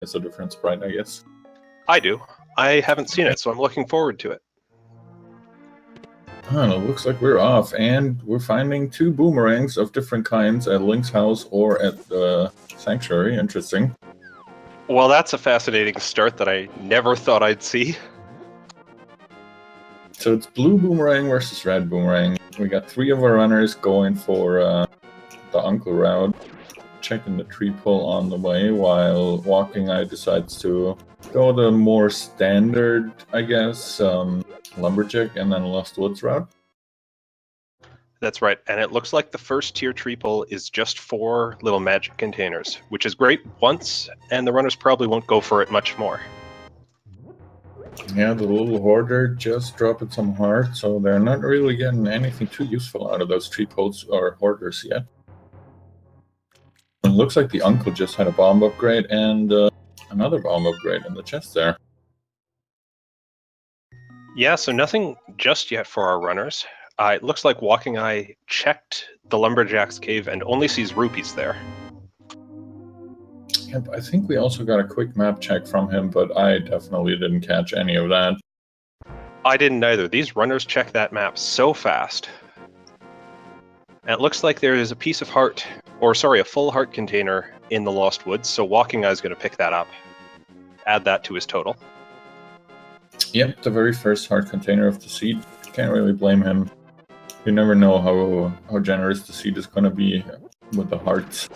It's a different sprite, I guess. I do. I haven't seen it, so I'm looking forward to it. Oh, it looks like we're off, and we're finding 2 boomerangs of different kinds at Link's house or at the Sanctuary. Interesting. Well, that's a fascinating start that I never thought I'd see. So it's blue boomerang versus red boomerang. We got 3 of our runners going for the uncle route, checking the tree pull on the way, while Walkingeye decides to go the more standard, I guess, lumberjack and then Lost Woods route. That's right, and it looks like the first tier tree pull is just 4 little magic containers, which is great once, and the runners probably won't go for it much more. Yeah, the little hoarder just dropped some heart, so they're not really getting anything too useful out of those tree pulls or hoarders yet. It looks like the uncle just had a bomb upgrade and another bomb upgrade in the chest there. Yeah, so nothing just yet for our runners. It looks like Walkingeye checked the Lumberjack's cave and only sees rupees there. Yep, I think we also got a quick map check from him, but I definitely didn't catch any of that. I didn't either. These runners check that map so fast. And it looks like there is a piece of heart, or sorry, a full heart container in the Lost Woods, so Walkingeye is going to pick that up. Add that to his total. Yep, the very first heart container of the seed. Can't really blame him. You never know how generous the seed is going to be with the hearts.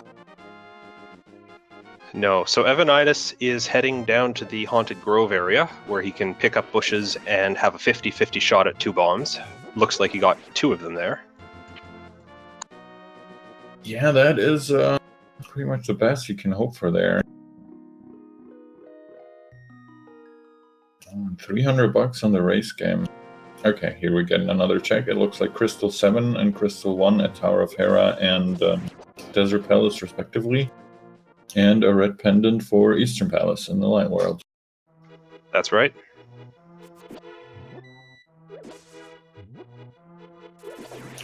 No, so Evanidus is heading down to the Haunted Grove area, where he can pick up bushes and have a 50-50 shot at 2 bombs. Looks like he got 2 of them there. Yeah, that is pretty much the best you can hope for there. $300 on the race game. Okay, here we get another check. It looks like Crystal 7 and Crystal 1 at Tower of Hera and Desert Palace, respectively. And a red pendant for Eastern Palace in the Light World. That's right.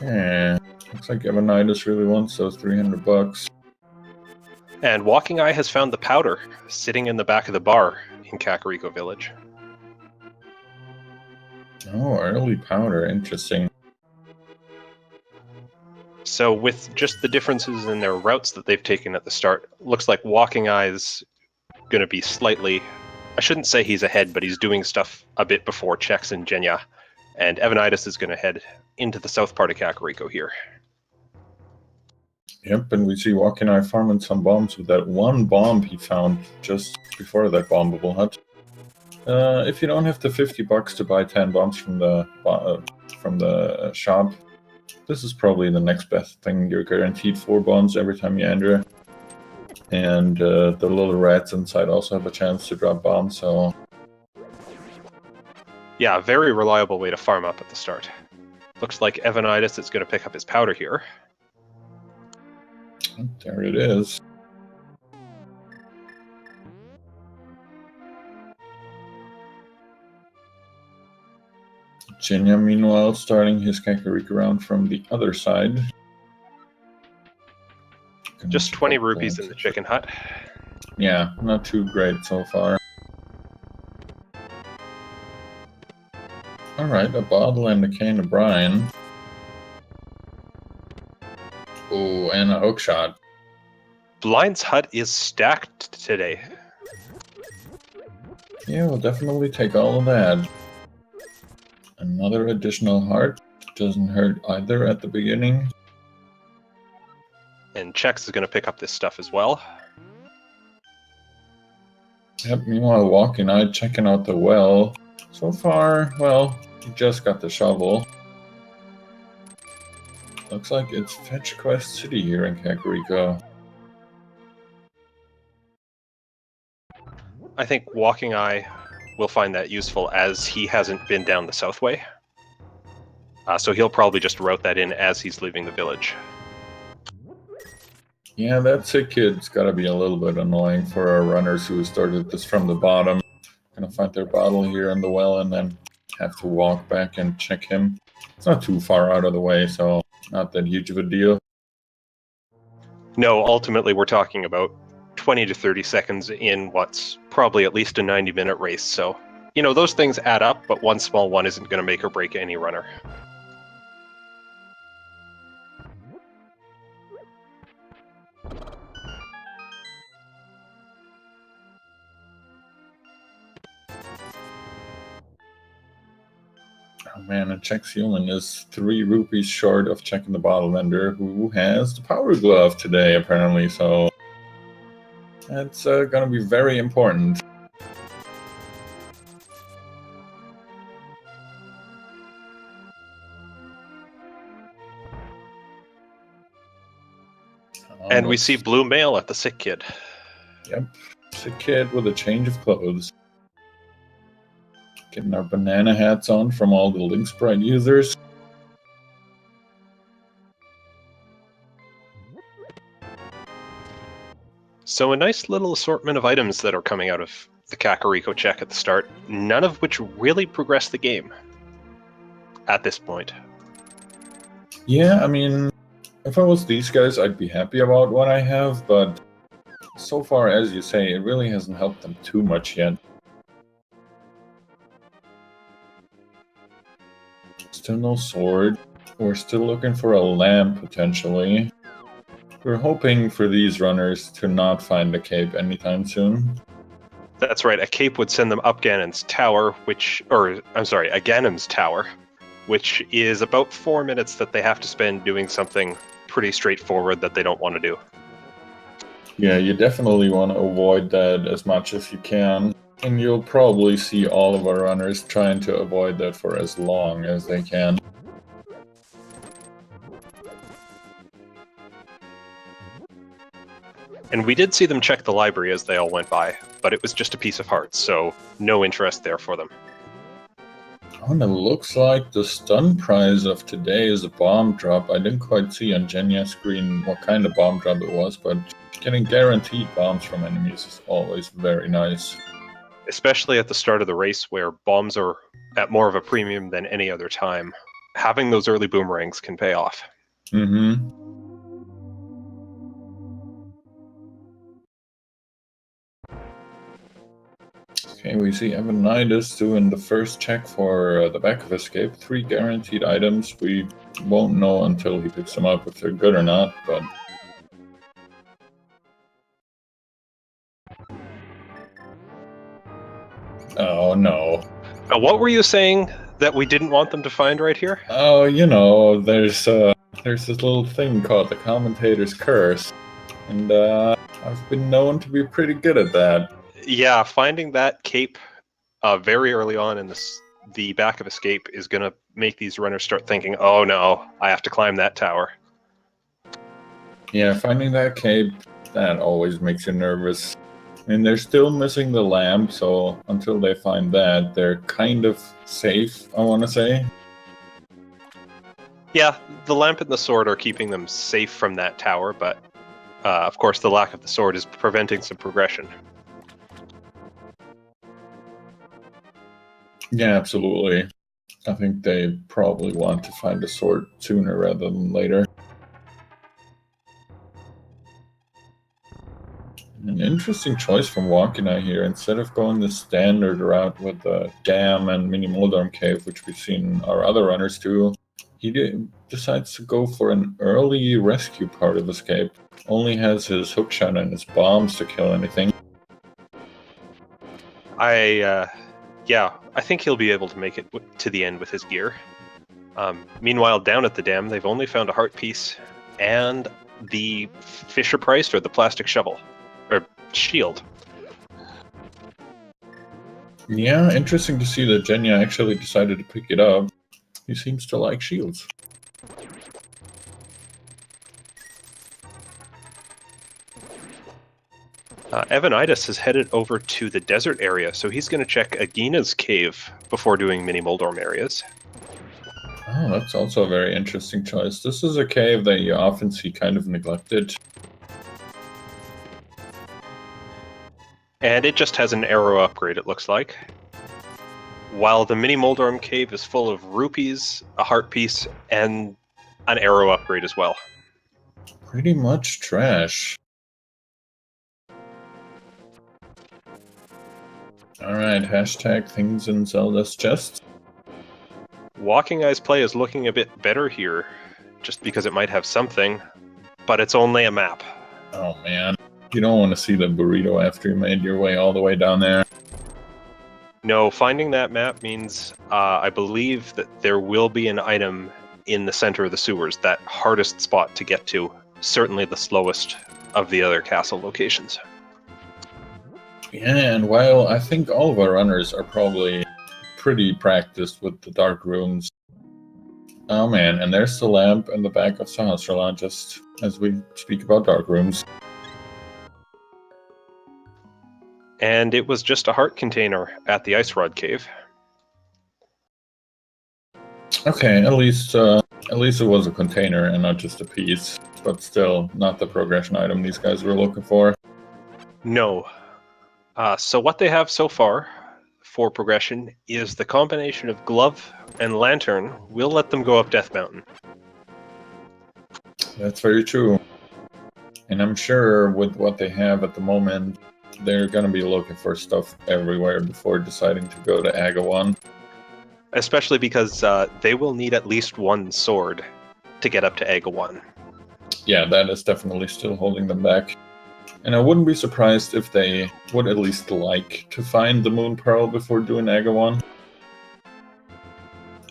Yeah, looks like Evanidus really wants those $300. And Walkingeye has found the powder sitting in the back of the bar in Kakariko Village. Oh, early powder, interesting. So with just the differences in their routes that they've taken at the start, looks like Walkingeye is going to be slightly, I shouldn't say he's ahead, but he's doing stuff a bit before Chex and Jenja. And Evanidus is going to head into the south part of Kakariko here. Yep, and we see Walkingeye farming some bombs with that one bomb he found just before that bombable hut. If you don't have the $50 to buy 10 bombs from the shop, this is probably the next best thing. You're guaranteed 4 bombs every time you enter. And the little rats inside also have a chance to drop bombs, so... Yeah, a very reliable way to farm up at the start. Looks like Evanidus is going to pick up his powder here. There it is. Jenja, meanwhile, starting his Kakariko round from the other side. Just 20 rupees in the chicken hut. Yeah, not too great so far. Alright, a bottle and a cane of brine. Oh, and a hook shot. Blind's hut is stacked today. Yeah, we'll definitely take all of that. Another additional heart. Doesn't hurt either at the beginning. And Chex is going to pick up this stuff as well. Yep, meanwhile, Walkingeye checking out the well. So far, well, he just got the shovel. Looks like it's Fetch Quest City here in Kakariko. I think Walkingeye will find that useful as he hasn't been down the south way. So he'll probably just route that in as he's leaving the village. Yeah, that sick kid's gotta be a little bit annoying for our runners who started this from the bottom. Gonna find their bottle here in the well and then have to walk back and check him. It's not too far out of the way, so not that huge of a deal. No, ultimately we're talking about 20 to 30 seconds in what's probably at least a 90-minute race. So, you know, those things add up, but one small one isn't going to make or break any runner. Oh man, a Chexhuman is 3 rupees short of checking the bottle vendor, who has the power glove today, apparently, so that's gonna be very important. And we see blue mail at the sick kid. Yep, sick kid with a change of clothes. Getting our banana hats on from all the Link Sprite users. So a nice little assortment of items that are coming out of the Kakariko check at the start, none of which really progress the game at this point. Yeah, I mean, if I was these guys, I'd be happy about what I have, but so far, as you say, it really hasn't helped them too much yet. Still no sword. We're still looking for a lamp, potentially. We're hoping for these runners to not find a cape anytime soon. That's right, a cape would send them up Ganon's tower, Ganem's tower, which is about 4 minutes that they have to spend doing something pretty straightforward that they don't want to do. Yeah, you definitely want to avoid that as much as you can. And you'll probably see all of our runners trying to avoid that for as long as they can. And we did see them check the library as they all went by, but it was just a piece of hearts, so no interest there for them. Oh, and it looks like the stun prize of today is a bomb drop. I didn't quite see on Jenya's screen what kind of bomb drop it was, but getting guaranteed bombs from enemies is always very nice. Especially at the start of the race where bombs are at more of a premium than any other time. Having those early boomerangs can pay off. Mm-hmm. Okay, we see Evanidus doing the first check for the back of escape. 3 guaranteed items. We won't know until he picks them up if they're good or not, but... Oh, no. Now, what were you saying that we didn't want them to find right here? Oh, you know, there's this little thing called the Commentator's Curse, and I've been known to be pretty good at that. Yeah, finding that cape very early on in the back of escape is going to make these runners start thinking, oh no, I have to climb that tower. Yeah, finding that cape, that always makes you nervous. I mean, they're still missing the lamp, so until they find that, they're kind of safe, I want to say. Yeah, the lamp and the sword are keeping them safe from that tower, but of course the lack of the sword is preventing some progression. Yeah, absolutely. I think they probably want to find a sword sooner rather than later. An interesting choice from Walkingeye here. Instead of going the standard route with the Dam and Mini Moldorm Cave, which we've seen our other runners do, he decides to go for an early rescue part of escape. Only has his hookshot and his bombs to kill anything. I think he'll be able to make it to the end with his gear. Meanwhile, down at the dam, they've only found a heart piece and the Fisher Price, or the plastic shovel, or shield. Yeah, interesting to see that Jenya actually decided to pick it up. He seems to like shields. Evanidus is headed over to the desert area, so he's going to check Agina's cave before doing Mini Moldorm areas. Oh, that's also a very interesting choice. This is a cave that you often see kind of neglected. And it just has an arrow upgrade, it looks like. While the Mini Moldorm cave is full of rupees, a heart piece, and an arrow upgrade as well. Pretty much trash. Alright, hashtag things in Zelda's chest. Walkingeye's play is looking a bit better here, just because it might have something, but it's only a map. Oh man, you don't want to see the burrito after you made your way all the way down there. No, finding that map means I believe that there will be an item in the center of the sewers, that hardest spot to get to, certainly the slowest of the other castle locations. Yeah, and while I think all of our runners are probably pretty practiced with the dark rooms. Oh man, and there's the lamp in the back of Sahasrara, just as we speak about dark rooms. And it was just a heart container at the Ice Rod Cave. Okay, at least it was a container and not just a piece, but still not the progression item these guys were looking for. No. So what they have so far for progression is the combination of glove and lantern will let them go up Death Mountain. That's very true. And I'm sure with what they have at the moment, they're going to be looking for stuff everywhere before deciding to go to Agawan. Especially because they will need at least one sword to get up to Agawan. Yeah, that is definitely still holding them back. And I wouldn't be surprised if they would at least like to find the Moon Pearl before doing Agawan.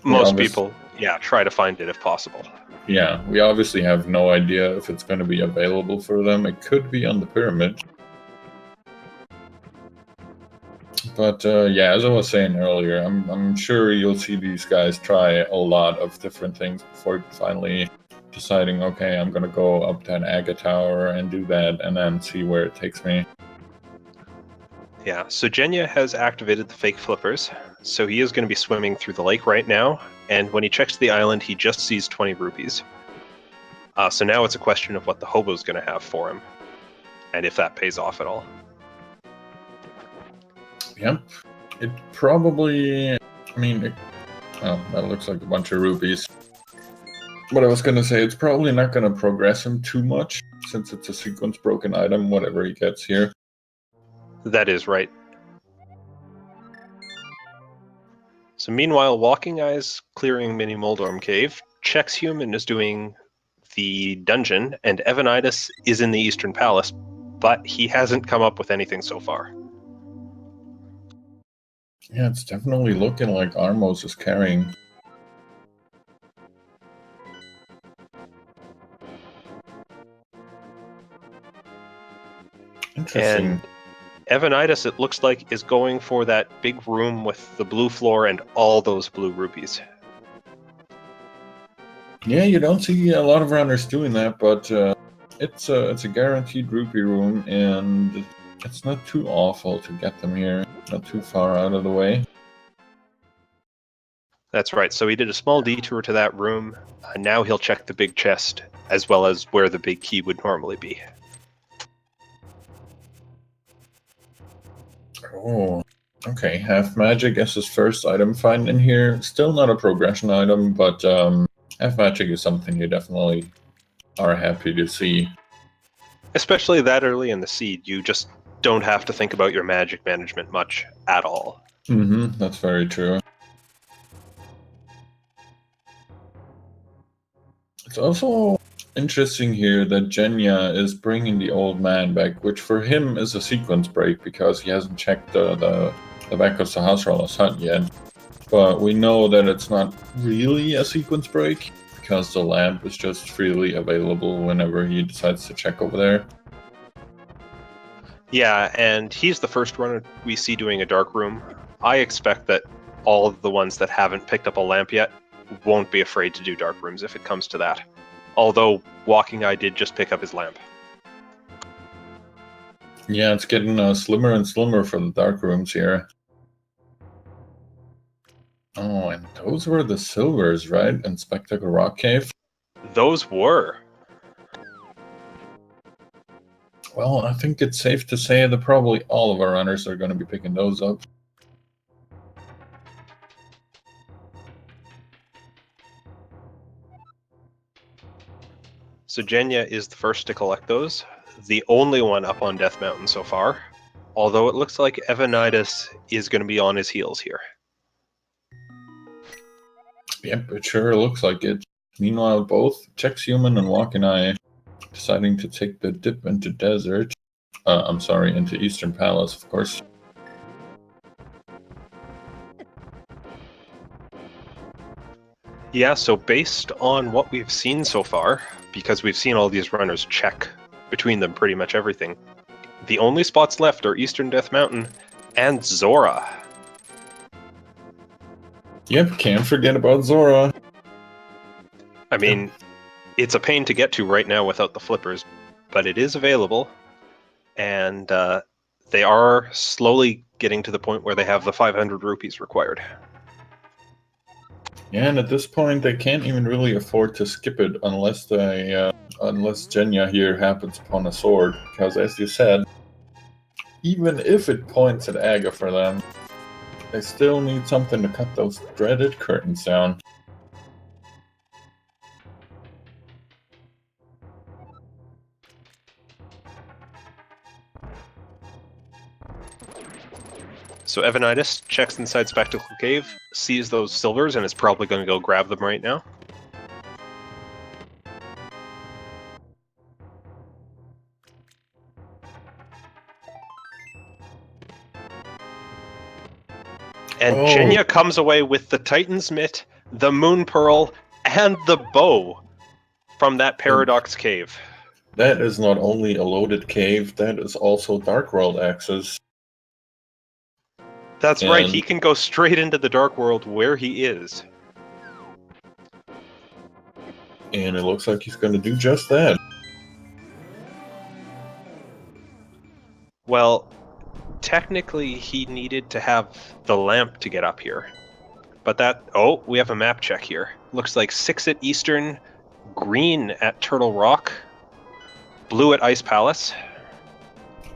Most people, yeah, try to find it if possible. Yeah, we obviously have no idea if it's going to be available for them. It could be on the pyramid. But yeah, as I was saying earlier, I'm sure you'll see these guys try a lot of different things before finally deciding, okay, I'm going to go up that Aga Tower and do that, and then see where it takes me. Yeah, so Jenya has activated the fake flippers, so he is going to be swimming through the lake right now, and when he checks the island, he just sees 20 rupees. So now it's a question of what the hobo's going to have for him, and if that pays off at all. Yep. It probably... I mean, oh, that looks like a bunch of rupees. But I was going to say, it's probably not going to progress him too much, since it's a sequence broken item, whatever he gets here. That is right. So meanwhile, Walkingeye's clearing Mini Moldorm Cave, Chexhuman is doing the dungeon, and Evanidus is in the Eastern Palace, but he hasn't come up with anything so far. Yeah, it's definitely looking like Armos is carrying. Interesting. And Evanidus, it looks like, is going for that big room with the blue floor and all those blue rupees. Yeah, you don't see a lot of runners doing that, but it's a guaranteed rupee room, and it's not too awful to get them here, not too far out of the way. That's right, so he did a small detour to that room. Now he'll check the big chest, as well as where the big key would normally be. Oh, okay, half magic as his first item find in here. Still not a progression item, but half magic is something you definitely are happy to see. Especially that early in the seed, you just don't have to think about your magic management much at all. Mm-hmm, that's very true. It's also interesting here that Jenya is bringing the old man back, which for him is a sequence break because he hasn't checked the back of Sahasrara's hut yet. But we know that it's not really a sequence break because the lamp is just freely available whenever he decides to check over there. Yeah, and he's the first runner we see doing a dark room. I expect that all of the ones that haven't picked up a lamp yet won't be afraid to do dark rooms if it comes to that. Although Walkingeye did just pick up his lamp. Yeah, it's getting slimmer and slimmer for the dark rooms here. Oh, and those were the silvers, right? In Spectacle Rock Cave? Those were. Well, I think it's safe to say that probably all of our runners are going to be picking those up. So Jenya is the first to collect those. The only one up on Death Mountain so far. Although it looks like Evanidus is going to be on his heels here. Yep, it sure looks like it. Meanwhile, both Chexhuman and Walkingeye deciding to take the dip into desert. I'm sorry, into Eastern Palace, of course. Yeah, so based on what we've seen so far, because we've seen all these runners check between them pretty much everything, the only spots left are Eastern Death Mountain and Zora. Yep, can't forget about Zora. I mean, it's a pain to get to right now without the flippers, but it is available, and they are slowly getting to the point where they have the 500 rupees required. Yeah, and at this point, they can't even really afford to skip it unless unless Jenja here happens upon a sword. Because as you said, even if it points at Aga for them, they still need something to cut those dreaded curtains down. So Evanidus checks inside Spectacle Cave, sees those silvers, and is probably going to go grab them right now. And Jenja comes away with the Titan's Mitt, the Moon Pearl, and the bow from that Paradox Cave. That is not only a loaded cave, that is also Dark World access. That's right, he can go straight into the Dark World where he is. And it looks like he's going to do just that. Well, technically he needed to have the lamp to get up here. But that... Oh, we have a map check here. Looks like 6 at Eastern, green at Turtle Rock, blue at Ice Palace.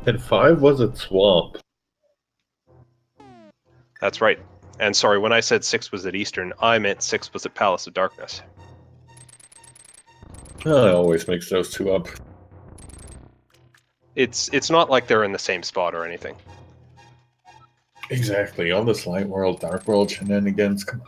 And 5 was at Swamp. That's right. And sorry, when I said 6 was at Eastern, I meant 6 was at Palace of Darkness. I always mix those two up. It's not like they're in the same spot or anything. Exactly. All this Light World, Dark World shenanigans. Come on.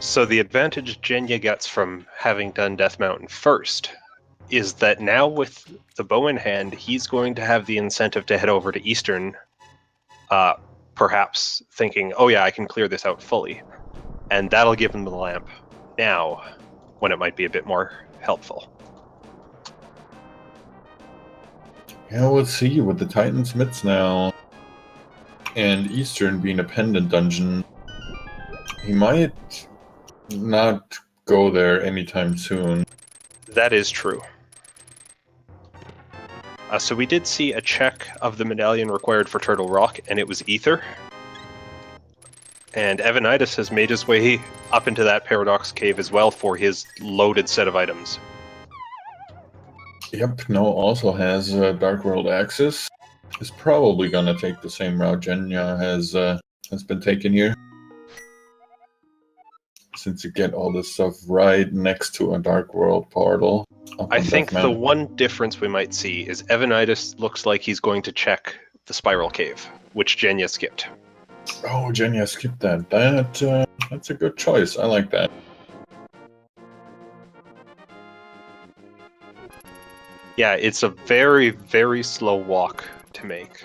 So the advantage Jenja gets from having done Death Mountain first is that now with the bow in hand, he's going to have the incentive to head over to Eastern, perhaps thinking, oh yeah, I can clear this out fully. And that'll give him the lamp now, when it might be a bit more helpful. Yeah, let's see, with the Titan's Mitts now, and Eastern being a pendant dungeon, he might not go there anytime soon. That is true. So we did see a check of the medallion required for Turtle Rock, and it was Ether. And Evanidus has made his way up into that Paradox Cave as well for his loaded set of items. Yep, No also has Dark World access. Is probably gonna take the same route Jenja has been taken here. Since you get all this stuff right next to a Dark World portal. I think the one difference we might see is Evanidus looks like he's going to check the Spiral Cave, which Jenja skipped. Oh, Jenja skipped that. That's a good choice. I like that. Yeah, it's a very, very slow walk to make.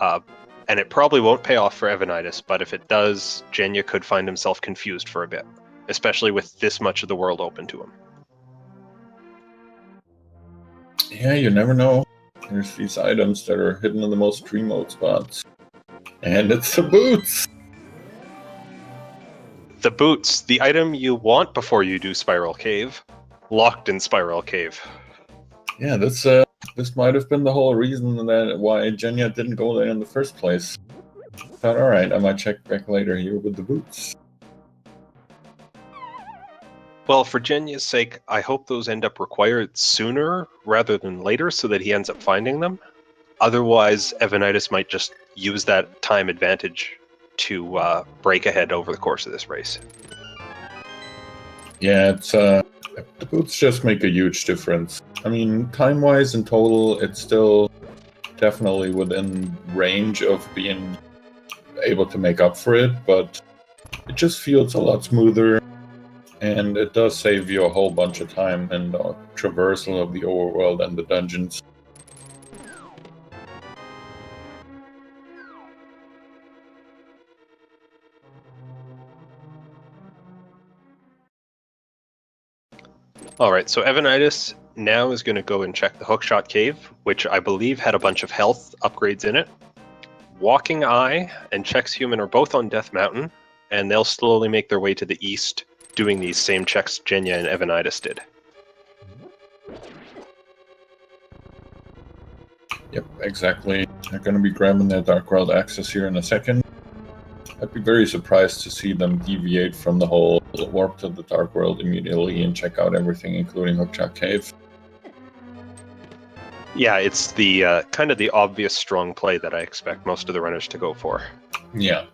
And it probably won't pay off for Evanidus, but if it does, Jenja could find himself confused for a bit, especially with this much of the world open to him. Yeah, you never know. There's these items that are hidden in the most remote spots. And it's the boots! The boots, the item you want before you do Spiral Cave, locked in Spiral Cave. Yeah, this might have been the whole reason why Jenja didn't go there in the first place. Thought, alright, I might check back later here with the boots. Well, for Jenja's sake, I hope those end up required sooner rather than later so that he ends up finding them. Otherwise, Evanidus might just use that time advantage to break ahead over the course of this race. Yeah, it's the boots just make a huge difference. I mean, time-wise in total, it's still definitely within range of being able to make up for it, but it just feels a lot smoother, and it does save you a whole bunch of time and traversal of the overworld and the dungeons. Alright, so Evanidus now is going to go and check the Hookshot Cave, which I believe had a bunch of health upgrades in it. Walkingeye and Chexhuman are both on Death Mountain, and they'll slowly make their way to the east, doing these same checks Jenya and Evanidus did. Yep, exactly. They're going to be grabbing their Dark World access here in a second. I'd be very surprised to see them deviate from the whole warp to the Dark World immediately and check out everything, including Hookshot Cave. Yeah, it's the kind of the obvious strong play that I expect most of the runners to go for. Yeah.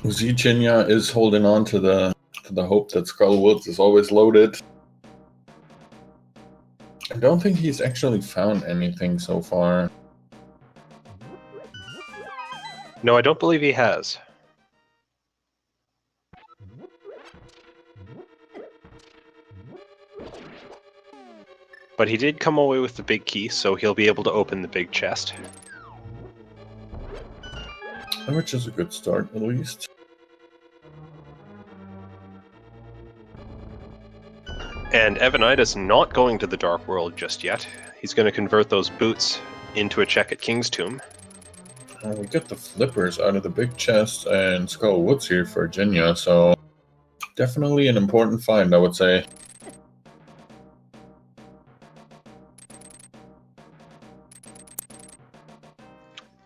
Jenya is holding on to the hope that Skull Woods is always loaded. I don't think he's actually found anything so far. No, I don't believe he has. But he did come away with the big key, so he'll be able to open the big chest. Which is a good start, at least. And Evanidus not going to the Dark World just yet. He's going to convert those boots into a check at King's Tomb. We get the flippers out of the big chest and Skull Woods here for Jenya, so definitely an important find, I would say.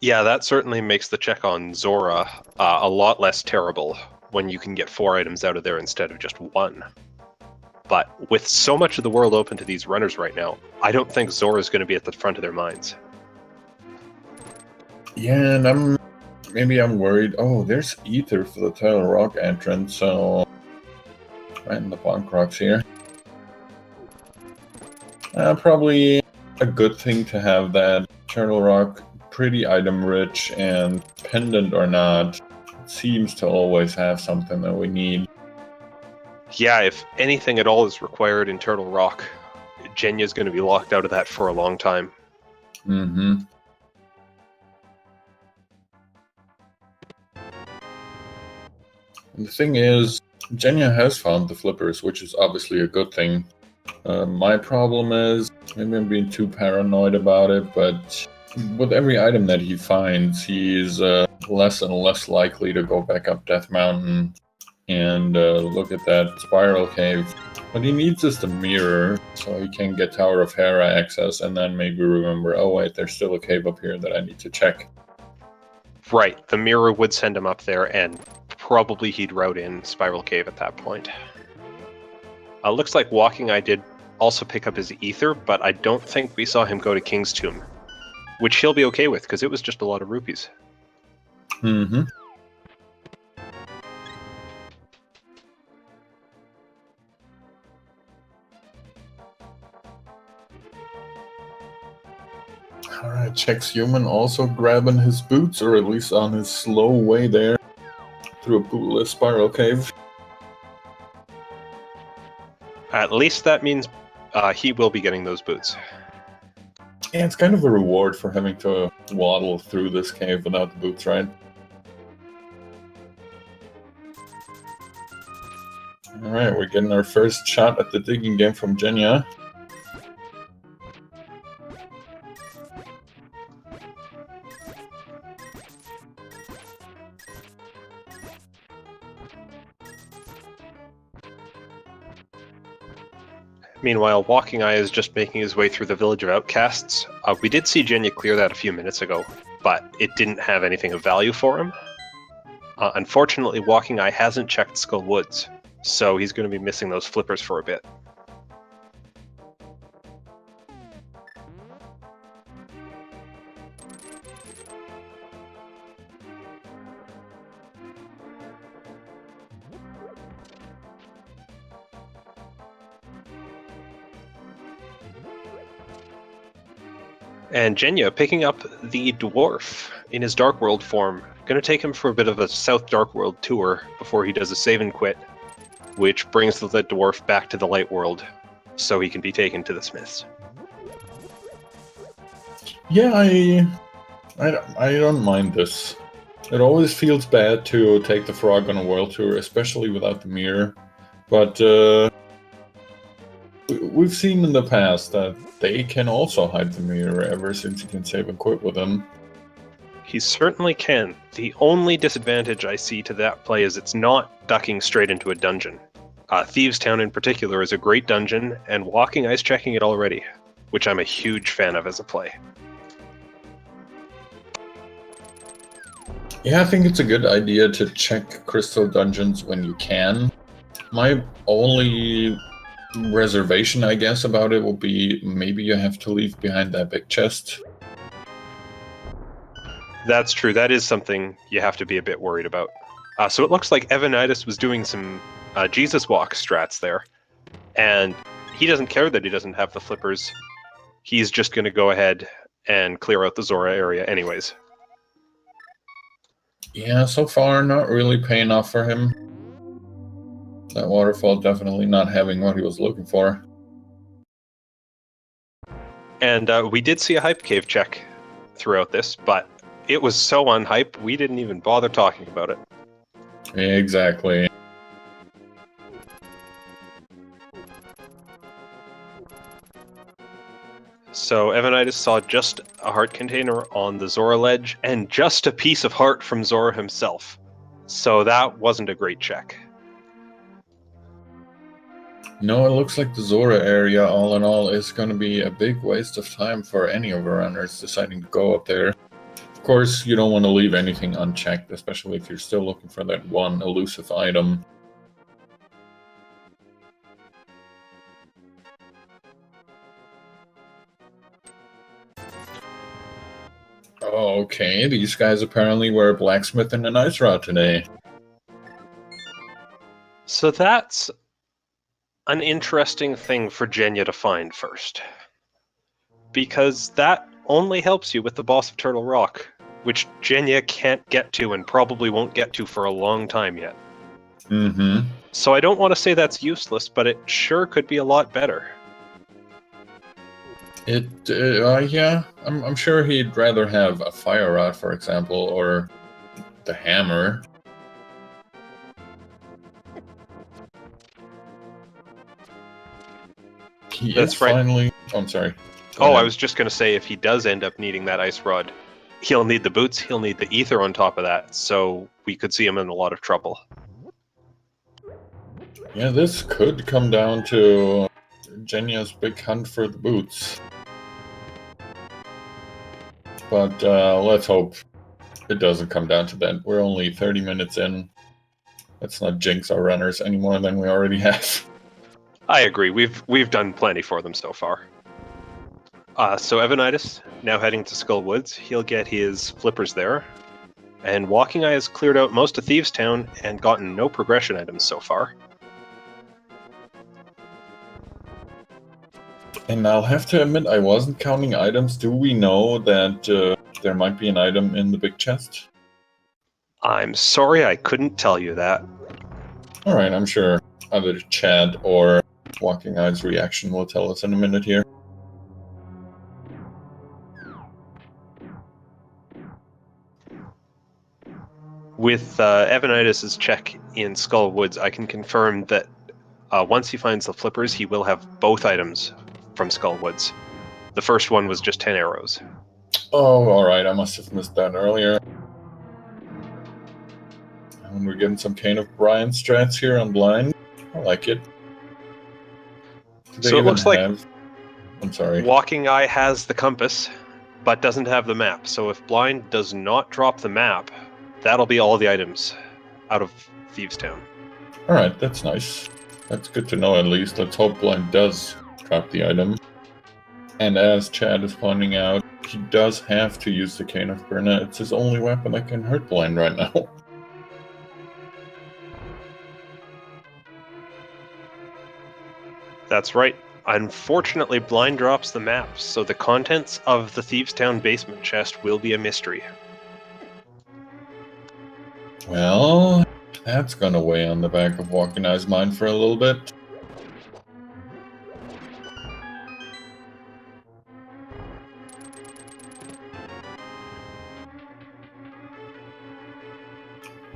Yeah, that certainly makes the check on Zora a lot less terrible when you can get 4 items out of there instead of just 1. But with so much of the world open to these runners right now, I don't think Zora's going to be at the front of their minds. Yeah, and maybe I'm worried. Oh, there's Ether for the Turtle Rock entrance, so right in the Bonk Rocks here. Probably a good thing to have that Turtle Rock pretty item rich, and pendant or not, it seems to always have something that we need. Yeah, if anything at all is required in Turtle Rock, Jenya's going to be locked out of that for a long time. Mm-hmm. The thing is, Jenya has found the flippers, which is obviously a good thing. My problem is, maybe I'm being too paranoid about it, but with every item that he finds, he's less and less likely to go back up Death Mountain and look at that spiral cave. What he needs is the mirror, so he can get Tower of Hera access and then maybe remember, oh wait, there's still a cave up here that I need to check. Right, the mirror would send him up there, and probably he'd route in Spiral Cave at that point. Looks like Walkingeye did also pick up his ether, but I don't think we saw him go to King's Tomb, which he'll be okay with, because it was just a lot of rupees. Mm-hmm. Alright, Chexhuman also grabbing his boots, or at least on his slow way there through a bootless spiral cave. At least that means he will be getting those boots. Yeah, it's kind of a reward for having to waddle through this cave without the boots, right? Alright, we're getting our first shot at the digging game from Jenya. Meanwhile, Walkingeye is just making his way through the village of outcasts. We did see Jenya clear that a few minutes ago, but it didn't have anything of value for him. Unfortunately, Walkingeye hasn't checked Skull Woods, so he's going to be missing those flippers for a bit. And Jenya picking up the dwarf in his Dark World form. Going to take him for a bit of a South Dark World tour before he does a save and quit, which brings the dwarf back to the Light World so he can be taken to the Smiths. Yeah, I don't mind this. It always feels bad to take the frog on a world tour, especially without the mirror. But we've seen in the past that they can also hide the mirror ever since you can save and quit with them. He certainly can. The only disadvantage I see to that play is it's not ducking straight into a dungeon. Thieves' Town in particular is a great dungeon, and Walkingeye's checking it already, which I'm a huge fan of as a play. Yeah, I think it's a good idea to check crystal dungeons when you can. My only reservation, I guess, about it will be maybe you have to leave behind that big chest. That's true. That is something you have to be a bit worried about. So it looks like Evanidus was doing some Jesus Walk strats there, and he doesn't care that he doesn't have the flippers. He's just going to go ahead and clear out the Zora area anyways. Yeah, so far not really paying off for him. That waterfall definitely not having what he was looking for. And we did see a hype cave check throughout this, but it was so unhype, we didn't even bother talking about it. Exactly. So Evanidus saw just a heart container on the Zora ledge, and just a piece of heart from Zora himself. So that wasn't a great check. No, it looks like the Zora area, all in all, is going to be a big waste of time for any of the runners deciding to go up there. Of course, you don't want to leave anything unchecked, especially if you're still looking for that one elusive item. Okay, these guys apparently were blacksmithing an ice rod today. So that's an interesting thing for Jenya to find first. Because that only helps you with the boss of Turtle Rock, which Jenya can't get to and probably won't get to for a long time yet. Mm-hmm. So I don't want to say that's useless, but it sure could be a lot better. Yeah, I'm sure he'd rather have a fire rod, for example, or the hammer. That's right. Finally... Oh, I'm sorry. Oh, I was just going to say, if he does end up needing that ice rod, he'll need the boots, he'll need the ether on top of that, so we could see him in a lot of trouble. Yeah, this could come down to Jenya's big hunt for the boots. But let's hope it doesn't come down to that. We're only 30 minutes in. Let's not jinx our runners any more than we already have. I agree. We've done plenty for them so far. So Evanidus, now heading to Skull Woods, he'll get his flippers there. And Walkingeye has cleared out most of Thieves' Town and gotten no progression items so far. And I'll have to admit, I wasn't counting items. Do we know that there might be an item in the big chest? I'm sorry I couldn't tell you that. Alright, I'm sure either Chad or Walkingeye's reaction will tell us in a minute here. With Evanidus' check in Skull Woods, I can confirm that once he finds the flippers, he will have both items from Skull Woods. The first one was just 10 arrows. Oh, alright, I must have missed that earlier. And we're getting some Cane of Brian strats here on blind. I like it. So it looks like I'm sorry. Walkingeye has the compass, but doesn't have the map. So if blind does not drop the map, that'll be all the items out of Thieves' Town. Alright, that's nice. That's good to know at least. Let's hope blind does drop the item. And as Chad is pointing out, he does have to use the Cane of Brynna. It's his only weapon that can hurt blind right now. That's right. Unfortunately, blind drops the map, so the contents of the Thieves' Town basement chest will be a mystery. Well, that's gonna weigh on the back of Walkingeye's mind for a little bit.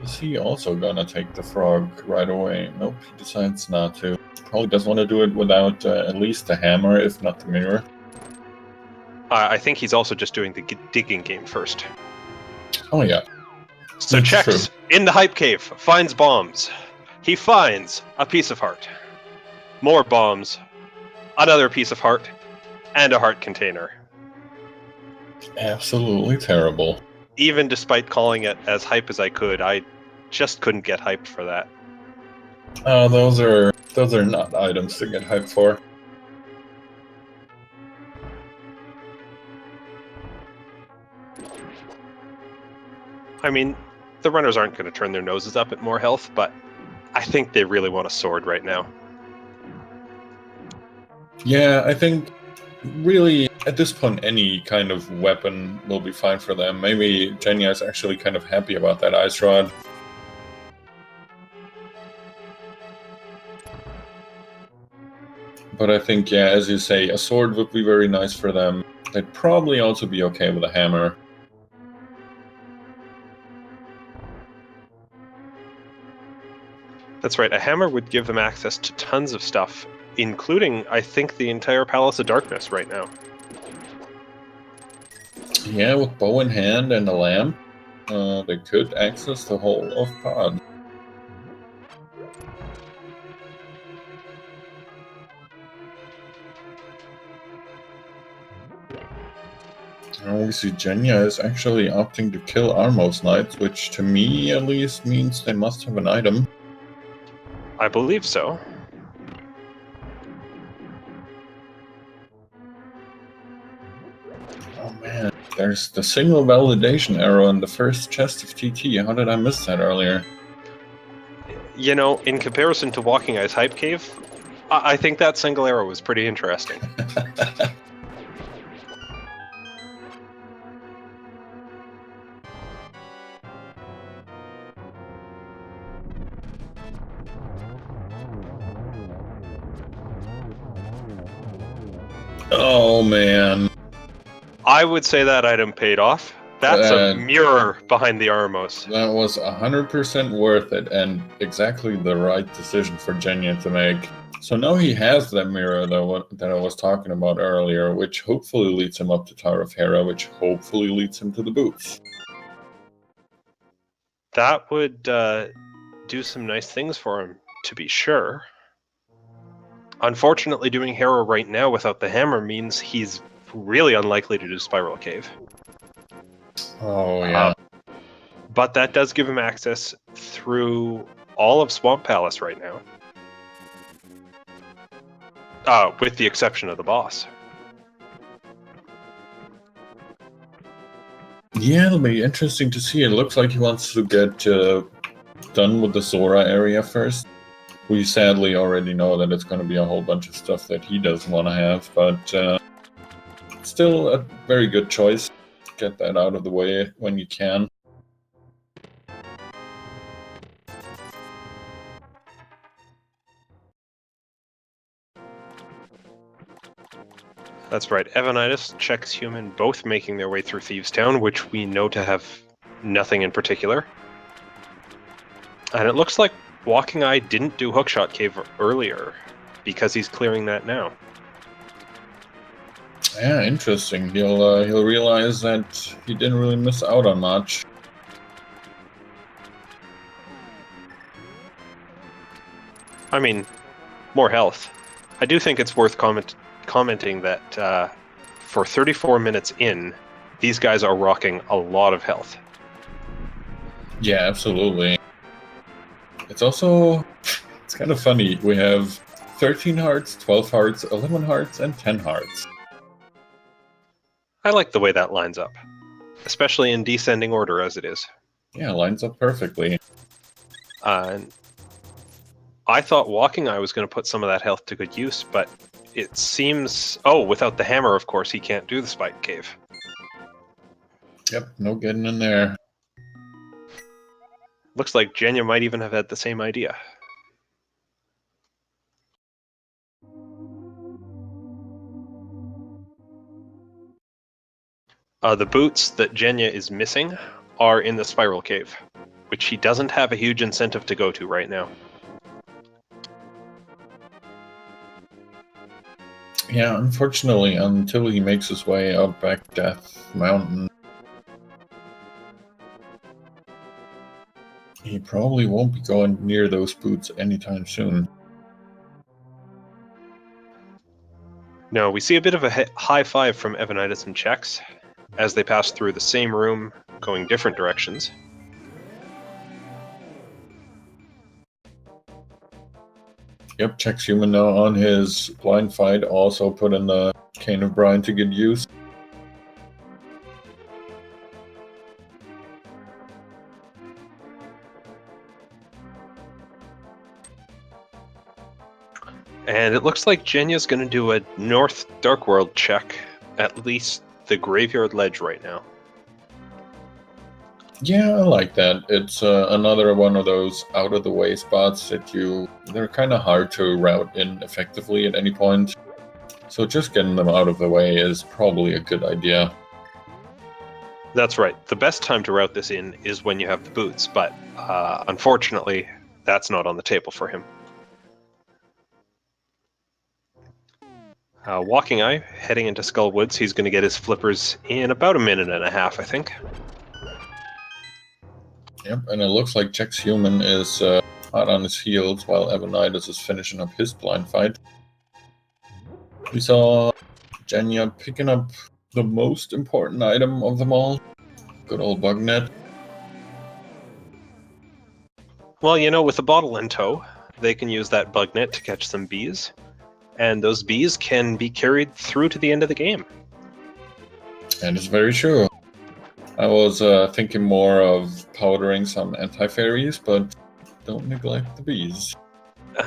Is he also gonna take the frog right away? Nope, he decides not to. Probably doesn't want to do it without at least the hammer, if not the mirror. I think he's also just doing the digging game first. Oh yeah. So Chex, in the hype cave, finds bombs. He finds a piece of heart. More bombs. Another piece of heart. And a heart container. Absolutely terrible. Even despite calling it as hype as I could, I just couldn't get hyped for that. Those are not items to get hyped for. I mean, the runners aren't going to turn their noses up at more health, but I think they really want a sword right now. Yeah, I think really at this point any kind of weapon will be fine for them. Maybe Jenja is actually kind of happy about that ice rod. But I think, yeah, as you say, a sword would be very nice for them. They'd probably also be okay with a hammer. That's right, a hammer would give them access to tons of stuff, including, I think, the entire Palace of Darkness right now. Yeah, with bow in hand and a lamp, they could access the whole of Pod. We see Jenja is actually opting to kill Armos Knights, which to me at least means they must have an item. I believe so. Oh man, there's the single validation arrow in the first chest of TT. How did I miss that earlier? You know, in comparison to Walkingeye's hype cave, I think that single arrow was pretty interesting. Oh man. I would say that item paid off. That's a mirror behind the Armos. That was 100% worth it, and exactly the right decision for Jenja to make. So now he has that mirror that I was talking about earlier, which hopefully leads him up to Tower of Hera, which hopefully leads him to the boots. That would do some nice things for him, to be sure. Unfortunately, doing Hera right now without the hammer means he's really unlikely to do Spiral Cave. Oh, yeah. But that does give him access through all of Swamp Palace right now. With the exception of the boss. Yeah, it'll be interesting to see. It looks like he wants to get done with the Zora area first. We sadly already know that it's going to be a whole bunch of stuff that he doesn't want to have, but still a very good choice. Get that out of the way when you can. That's right. Evanidus, Chexhuman, both making their way through Thieves' Town, which we know to have nothing in particular. And it looks like Walkingeye didn't do Hookshot Cave earlier, because he's clearing that now. Yeah, interesting. He'll realize that he didn't really miss out on much. I mean, more health. I do think it's worth commenting that for 34 minutes in, these guys are rocking a lot of health. Yeah, absolutely. It's also, it's kind of funny. We have 13 hearts, 12 hearts, 11 hearts, and 10 hearts. I like the way that lines up, especially in descending order as it is. Yeah, lines up perfectly. I thought Walkingeye was going to put some of that health to good use, but it seems... Oh, without the hammer, of course, he can't do the spike cave. Yep, no getting in there. Looks like Jenya might even have had the same idea. The boots that Jenya is missing are in the spiral cave, which he doesn't have a huge incentive to go to right now. Yeah, unfortunately, until he makes his way up back Death Mountain, he probably won't be going near those boots anytime soon. No, we see a bit of a high five from Evanidus and Chex as they pass through the same room, going different directions. Yep, Chexhuman now on his blind fight also put in the Cane of Brine to get used. And it looks like Jenya's going to do a North Dark World check, at least the Graveyard Ledge right now. Yeah, I like that. It's another one of those out-of-the-way spots that they're kind of hard to route in effectively at any point. So just getting them out of the way is probably a good idea. That's right. The best time to route this in is when you have the boots, but unfortunately, that's not on the table for him. Walkingeye, heading into Skull Woods, he's going to get his flippers in about a minute and a half, I think. Yep, and it looks like Chexhuman is hot on his heels while Evanidus is finishing up his blind fight. We saw Jenya picking up the most important item of them all. Good old bug net. Well, you know, with a bottle in tow, they can use that bug net to catch some bees. And those bees can be carried through to the end of the game. And it's very true. I was thinking more of powdering some anti-fairies, but don't neglect the bees.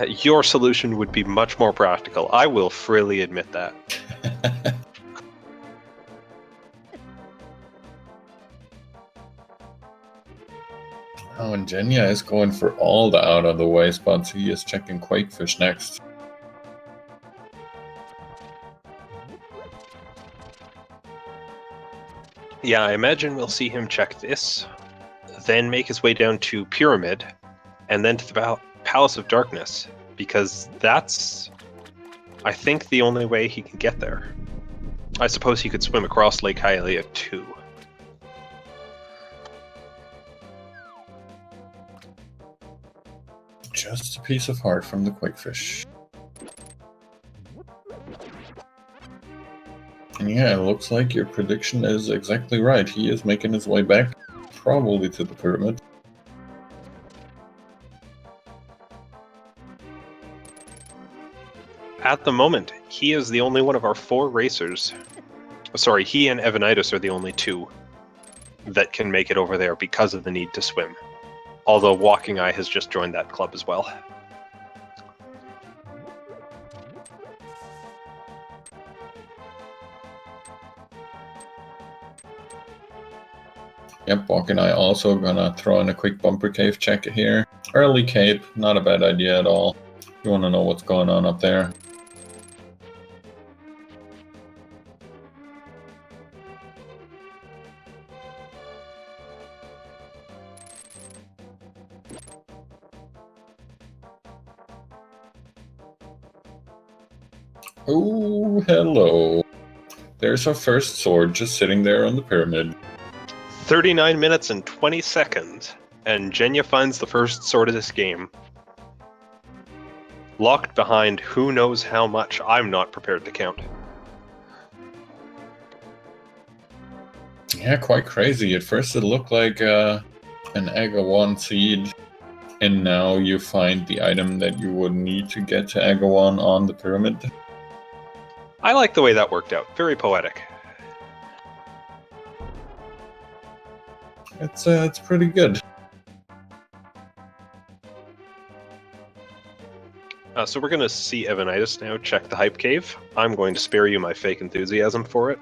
Your solution would be much more practical. I will freely admit that. Oh, and Jenya is going for all the out-of-the-way spots. He is checking Quakefish next. Yeah, I imagine we'll see him check this, then make his way down to Pyramid, and then to the Palace of Darkness, because that's, I think, the only way he can get there. I suppose he could swim across Lake Hylia too. Just a piece of heart from the Quakefish. And yeah, it looks like your prediction is exactly right. He is making his way back, probably to the pyramid. At the moment, he is the only one of our 4 racers. Sorry, he and Evanidus are the only 2 that can make it over there because of the need to swim. Although Walkingeye has just joined that club as well. Yep, Walkingeye also gonna throw in a quick bumper cave check here. Early cape, not a bad idea at all. You wanna know what's going on up there. Oh, hello. There's our first sword just sitting there on the pyramid. 39 minutes and 20 seconds, and Jenya finds the first sword of this game. Locked behind who knows how much, I'm not prepared to count. Yeah, quite crazy. At first it looked like an Agawan seed, and now you find the item that you would need to get to Agawan on the pyramid. I like the way that worked out. Very poetic. It's pretty good. So we're going to see Evanidus now check the hype cave. I'm going to spare you my fake enthusiasm for it.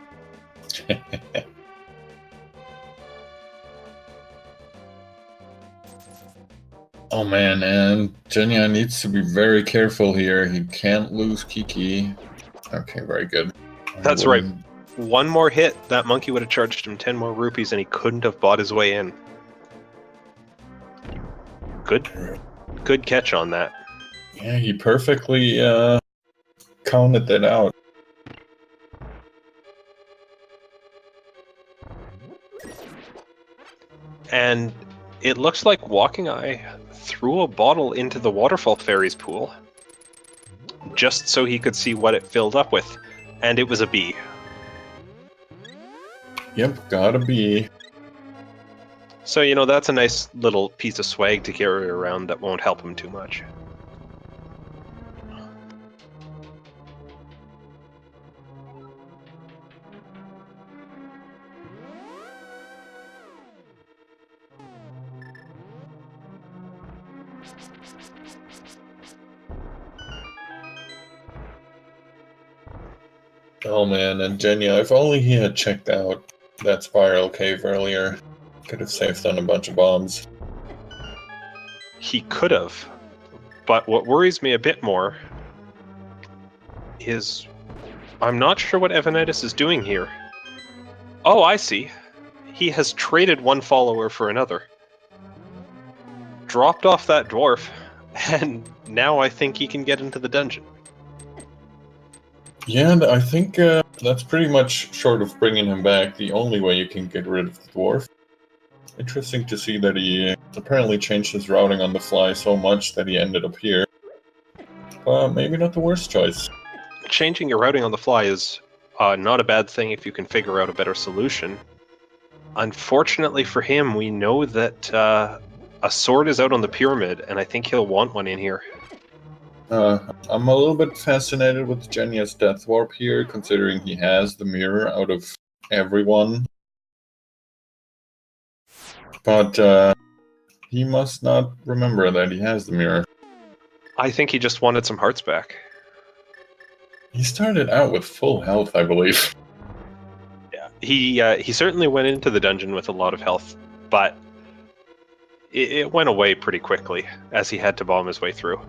Oh man, and Jenya needs to be very careful here. He can't lose Kiki. Okay, very good. That's right. One more hit, that monkey would have charged him 10 more rupees and he couldn't have bought his way in. Good catch on that. Yeah, he perfectly counted that out. And it looks like Walkingeye threw a bottle into the Waterfall Fairies pool just so he could see what it filled up with. And it was a bee. Yep, gotta be. So, you know, that's a nice little piece of swag to carry around that won't help him too much. Oh man, and Jenya, if only he had checked out that spiral cave earlier, could have saved on a bunch of bombs. He could have, but what worries me a bit more is I'm not sure what Evanidus is doing here. Oh, I see. He has traded one follower for another. Dropped off that dwarf, and now I think he can get into the dungeon. Yeah, and I think that's pretty much, short of bringing him back, the only way you can get rid of the dwarf. Interesting to see that he apparently changed his routing on the fly so much that he ended up here. But maybe not the worst choice. Changing your routing on the fly is not a bad thing if you can figure out a better solution. Unfortunately for him, we know that a sword is out on the pyramid, and I think he'll want one in here. I'm a little bit fascinated with Jenya's death warp here, considering he has the mirror out of everyone. But he must not remember that he has the mirror. I think he just wanted some hearts back. He started out with full health, I believe. Yeah, he certainly went into the dungeon with a lot of health, but it went away pretty quickly as he had to bomb his way through.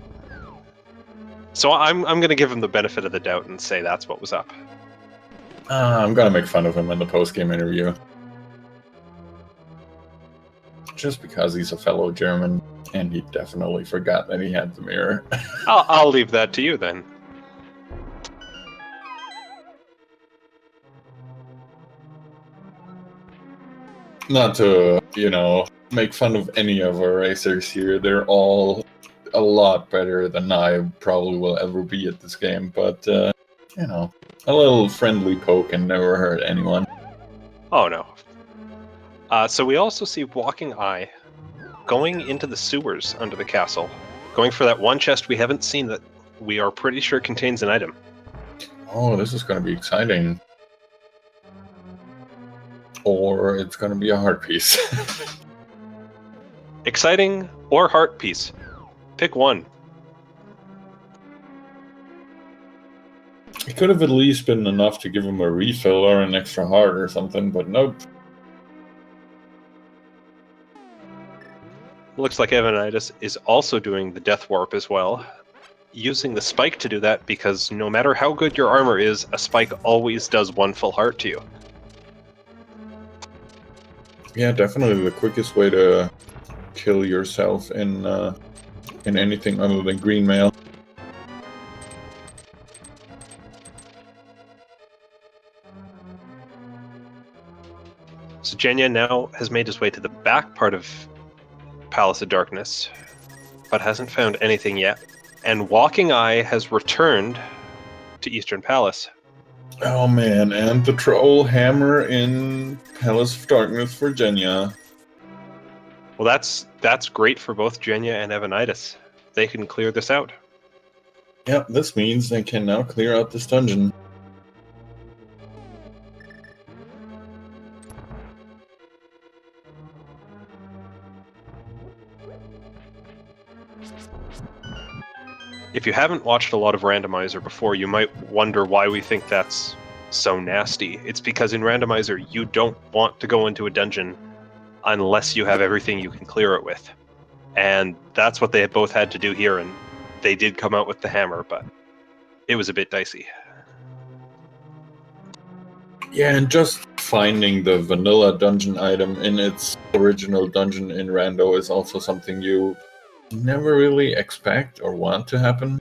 So I'm going to give him the benefit of the doubt and say that's what was up. I'm gonna make fun of him in the post-game interview. Just because he's a fellow German, and he definitely forgot that he had the mirror. I'll leave that to you then. Not to, make fun of any of our racers here. They're all a lot better than I probably will ever be at this game, but, a little friendly poke can never hurt anyone. Oh no. So we also see Walkingeye going into the sewers under the castle, going for that one chest we haven't seen that we are pretty sure contains an item. Oh, this is going to be exciting. Or it's going to be a heart piece. Exciting or heart piece. Pick one. It could have at least been enough to give him a refill or an extra heart or something, but nope. Looks like Evanidus is also doing the death warp as well, using the spike to do that because no matter how good your armor is, a spike always does one full heart to you. Yeah, definitely the quickest way to kill yourself in anything other than green mail. So Jenya now has made his way to the back part of Palace of Darkness, but hasn't found anything yet. And Walkingeye has returned to Eastern Palace. Oh man, and the troll hammer in Palace of Darkness for Jenya. Well, that's great for both Jenya and Evanidus. They can clear this out. Yeah, this means they can now clear out this dungeon. If you haven't watched a lot of Randomizer before, you might wonder why we think that's so nasty. It's because in Randomizer, you don't want to go into a dungeon unless you have everything you can clear it with. And that's what they both had to do here, and they did come out with the hammer, but it was a bit dicey. Yeah, and just finding the vanilla dungeon item in its original dungeon in Rando is also something you never really expect or want to happen.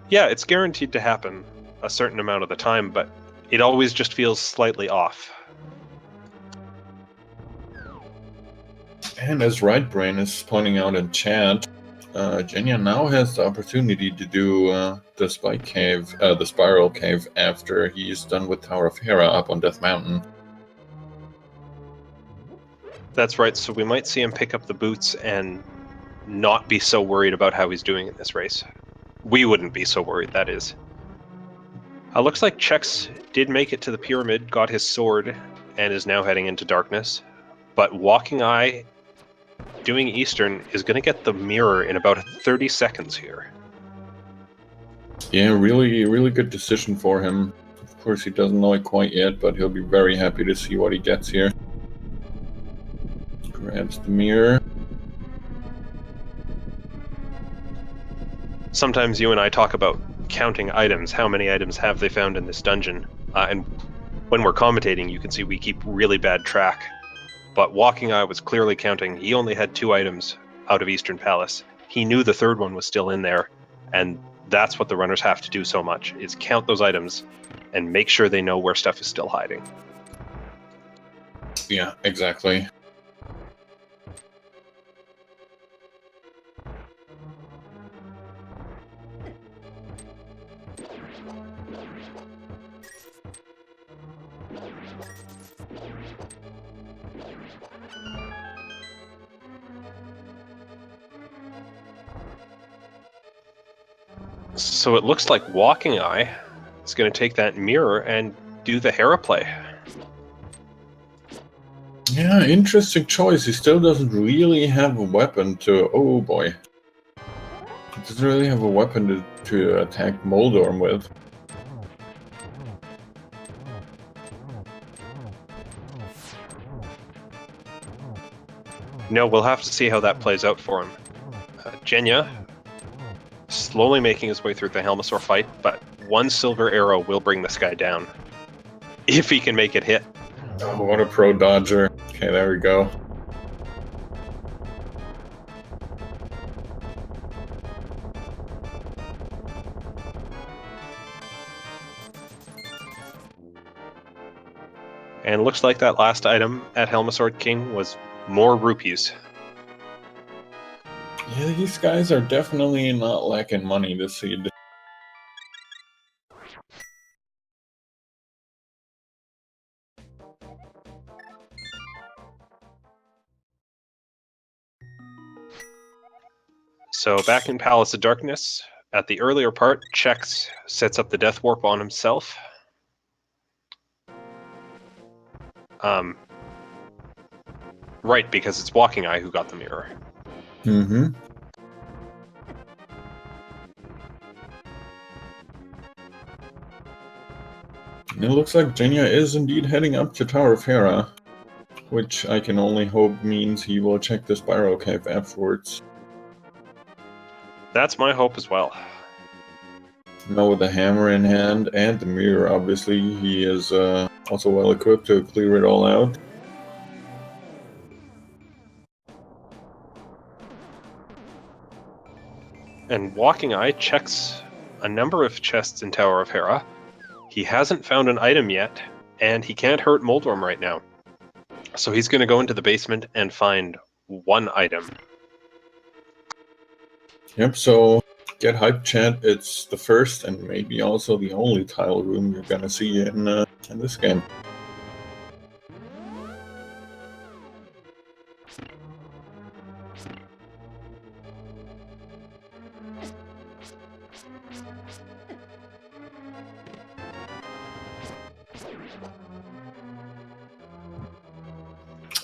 Yeah, it's guaranteed to happen a certain amount of the time, but it always just feels slightly off. And as Rightbrain is pointing out in chat, Jenya now has the opportunity to do the spiral cave after he's done with Tower of Hera up on Death Mountain. That's right, so we might see him pick up the boots and not be so worried about how he's doing in this race. We wouldn't be so worried, that is. Looks like Chex did make it to the pyramid, got his sword, and is now heading into darkness. But Walkingeye, doing Eastern, is going to get the mirror in about 30 seconds here. Yeah, really good decision for him. Of course, he doesn't know it quite yet, but he'll be very happy to see what he gets here. Grabs the mirror. Sometimes you and I talk about counting items. How many items have they found in this dungeon? And when we're commentating, you can see we keep really bad track. But Walkingeye was clearly counting. He only had 2 items out of Eastern Palace. He knew the third one was still in there, and that's what the runners have to do so much, is count those items and make sure they know where stuff is still hiding. Yeah, exactly. So it looks like Walkingeye is going to take that mirror and do the Hera play. Yeah, interesting choice. He still doesn't really have a weapon to... Oh boy. He doesn't really have a weapon to attack Moldorm with. No, we'll have to see how that plays out for him. Jenya, slowly making his way through the Helmasaur fight, but 1 silver arrow will bring this guy down. If he can make it hit. Oh, what a pro dodger. Okay, there we go. And looks like that last item at Helmasaur King was more rupees. Yeah, these guys are definitely not lacking money this seed. So back in Palace of Darkness, at the earlier part, Chex sets up the Death Warp on himself. Right, because it's Walkingeye who got the mirror. Mm-hmm. It looks like Jenya is indeed heading up to Tower of Hera, which I can only hope means he will check the Spiral Cave afterwards. That's my hope as well. Now with the hammer in hand and the mirror, obviously, he is also well equipped to clear it all out. And Walkingeye checks a number of chests in Tower of Hera. He hasn't found an item yet, and he can't hurt Moldorm right now. So he's going to go into the basement and find 1 item. Yep, so get hyped, chat. It's the first and maybe also the only tile room you're gonna see in this game.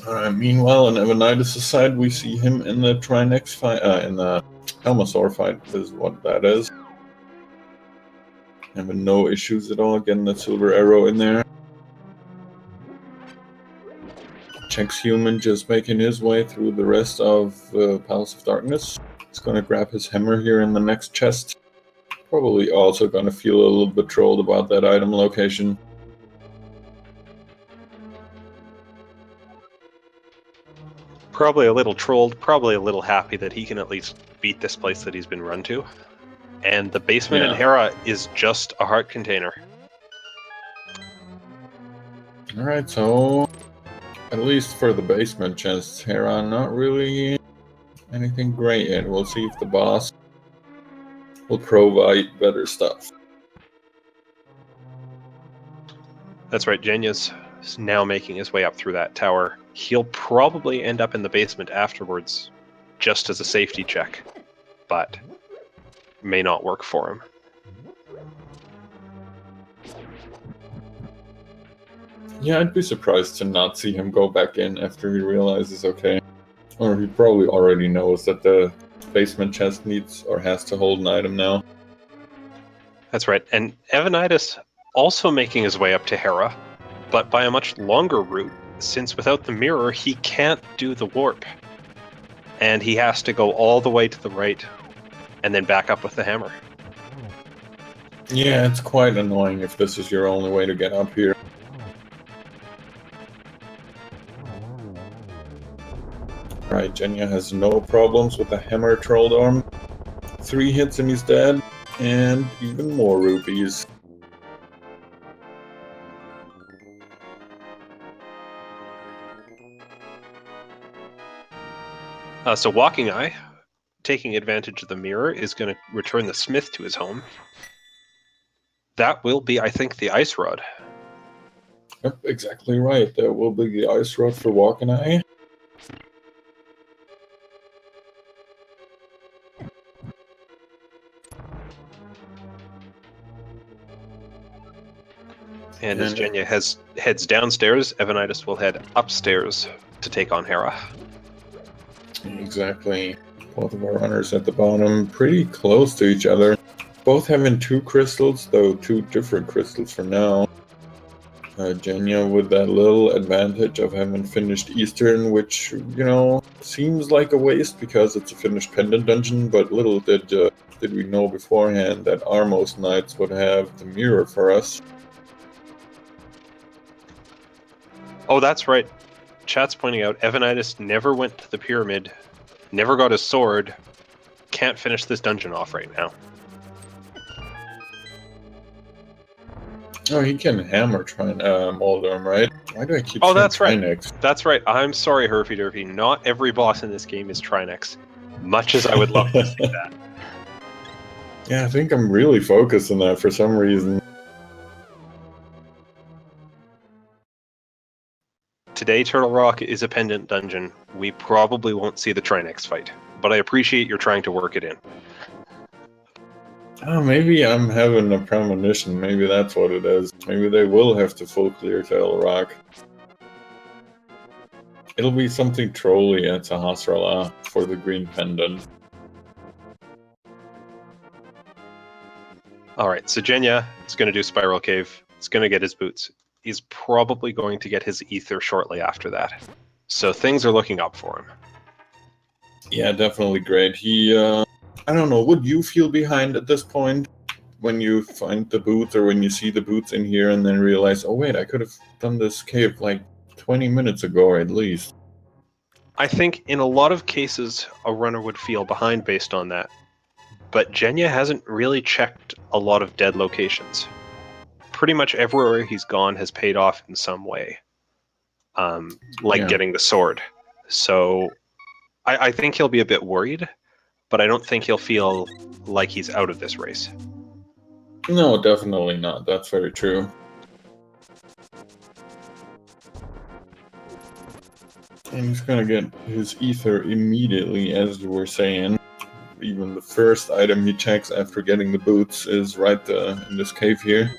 Alright, meanwhile, on Evanidus' side, we see him in the Trinex fight, in the Helmasaur fight, is what that is. Having no issues at all, getting that silver arrow in there. Chexhuman just making his way through the rest of Palace of Darkness. He's gonna grab his hammer here in the next chest. Probably also gonna feel a little bit trolled about that item location. Probably a little trolled, probably a little happy that he can at least beat this place that he's been run to. And the basement in Hera is just a heart container. Alright, so at least for the basement chests, Hera, not really anything great yet. We'll see if the boss will provide better stuff. That's right, Jenya's now making his way up through that tower. He'll probably end up in the basement afterwards, just as a safety check, but may not work for him. Yeah, I'd be surprised to not see him go back in after he realizes, okay, or he probably already knows that the basement chest needs or has to hold an item now. That's right, and Evanidus also making his way up to Hera, but by a much longer route, since without the mirror he can't do the warp. And he has to go all the way to the right and then back up with the hammer. Yeah, it's quite annoying if this is your only way to get up here. Alright, Jenya has no problems with the hammer trolled arm. 3 hits and he's dead, and even more rupees. So Walkingeye, taking advantage of the mirror, is going to return the smith to his home. That will be, I think, the ice rod. Yep, exactly right. That will be the ice rod for Walkingeye. And as Jenya heads downstairs, Evanidus will head upstairs to take on Hera. Exactly. Both of our runners at the bottom, pretty close to each other. Both having 2 crystals, though 2 different crystals for now. Jenya with that little advantage of having finished Eastern, which, you know, seems like a waste because it's a finished pendant dungeon, but little did we know beforehand that Armos Knights would have the mirror for us. Oh, that's right. Chat's pointing out Evanidus never went to the pyramid, never got his sword, can't finish this dungeon off right now. Oh, he can hammer Moldorm, right? Why do I keep Oh, saying that's right. Trinex? That's right. I'm sorry, Herfy Derfy. Not every boss in this game is Trinex. Much as I would love to see that. Yeah, I think I'm really focused on that for some reason. Today, Turtle Rock is a pendant dungeon. We probably won't see the Trinex fight, but I appreciate you're trying to work it in. Oh, maybe I'm having a premonition. Maybe that's what it is. Maybe they will have to full clear Turtle Rock. It'll be something trolly at Sahasrara for the green pendant. Alright, so Jenya is going to do Spiral Cave. He's going to get his boots. He's probably going to get his ether shortly after that. So things are looking up for him. Yeah, definitely great. He, I don't know, would you feel behind at this point? When you find the boots or when you see the boots in here and then realize, oh wait, I could have done this cave like 20 minutes ago at least. I think in a lot of cases, a runner would feel behind based on that. But Jenya hasn't really checked a lot of dead locations. Pretty much everywhere he's gone has paid off in some way. Getting the sword. So I think he'll be a bit worried, but I don't think he'll feel like he's out of this race. No, definitely not. That's very true. And he's gonna get his ether immediately, as you were saying. Even the first item he checks after getting the boots is right in this cave here.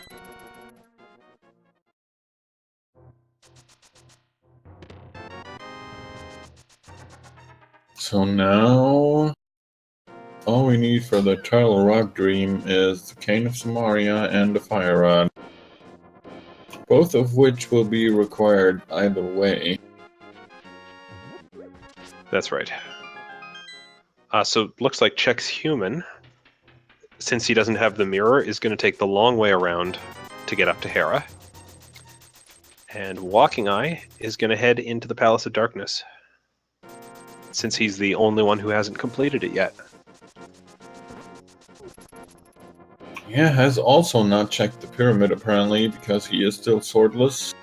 So now, all we need for the Turtle Rock Dream is the Cane of Samaria and the Fire Rod. Both of which will be required either way. That's right. So it looks like Chexhuman, since he doesn't have the mirror, is going to take the long way around to get up to Hera. And Walkingeye is going to head into the Palace of Darkness, since he's the only one who hasn't completed it yet. Yeah, has also not checked the pyramid apparently, because he is still swordless.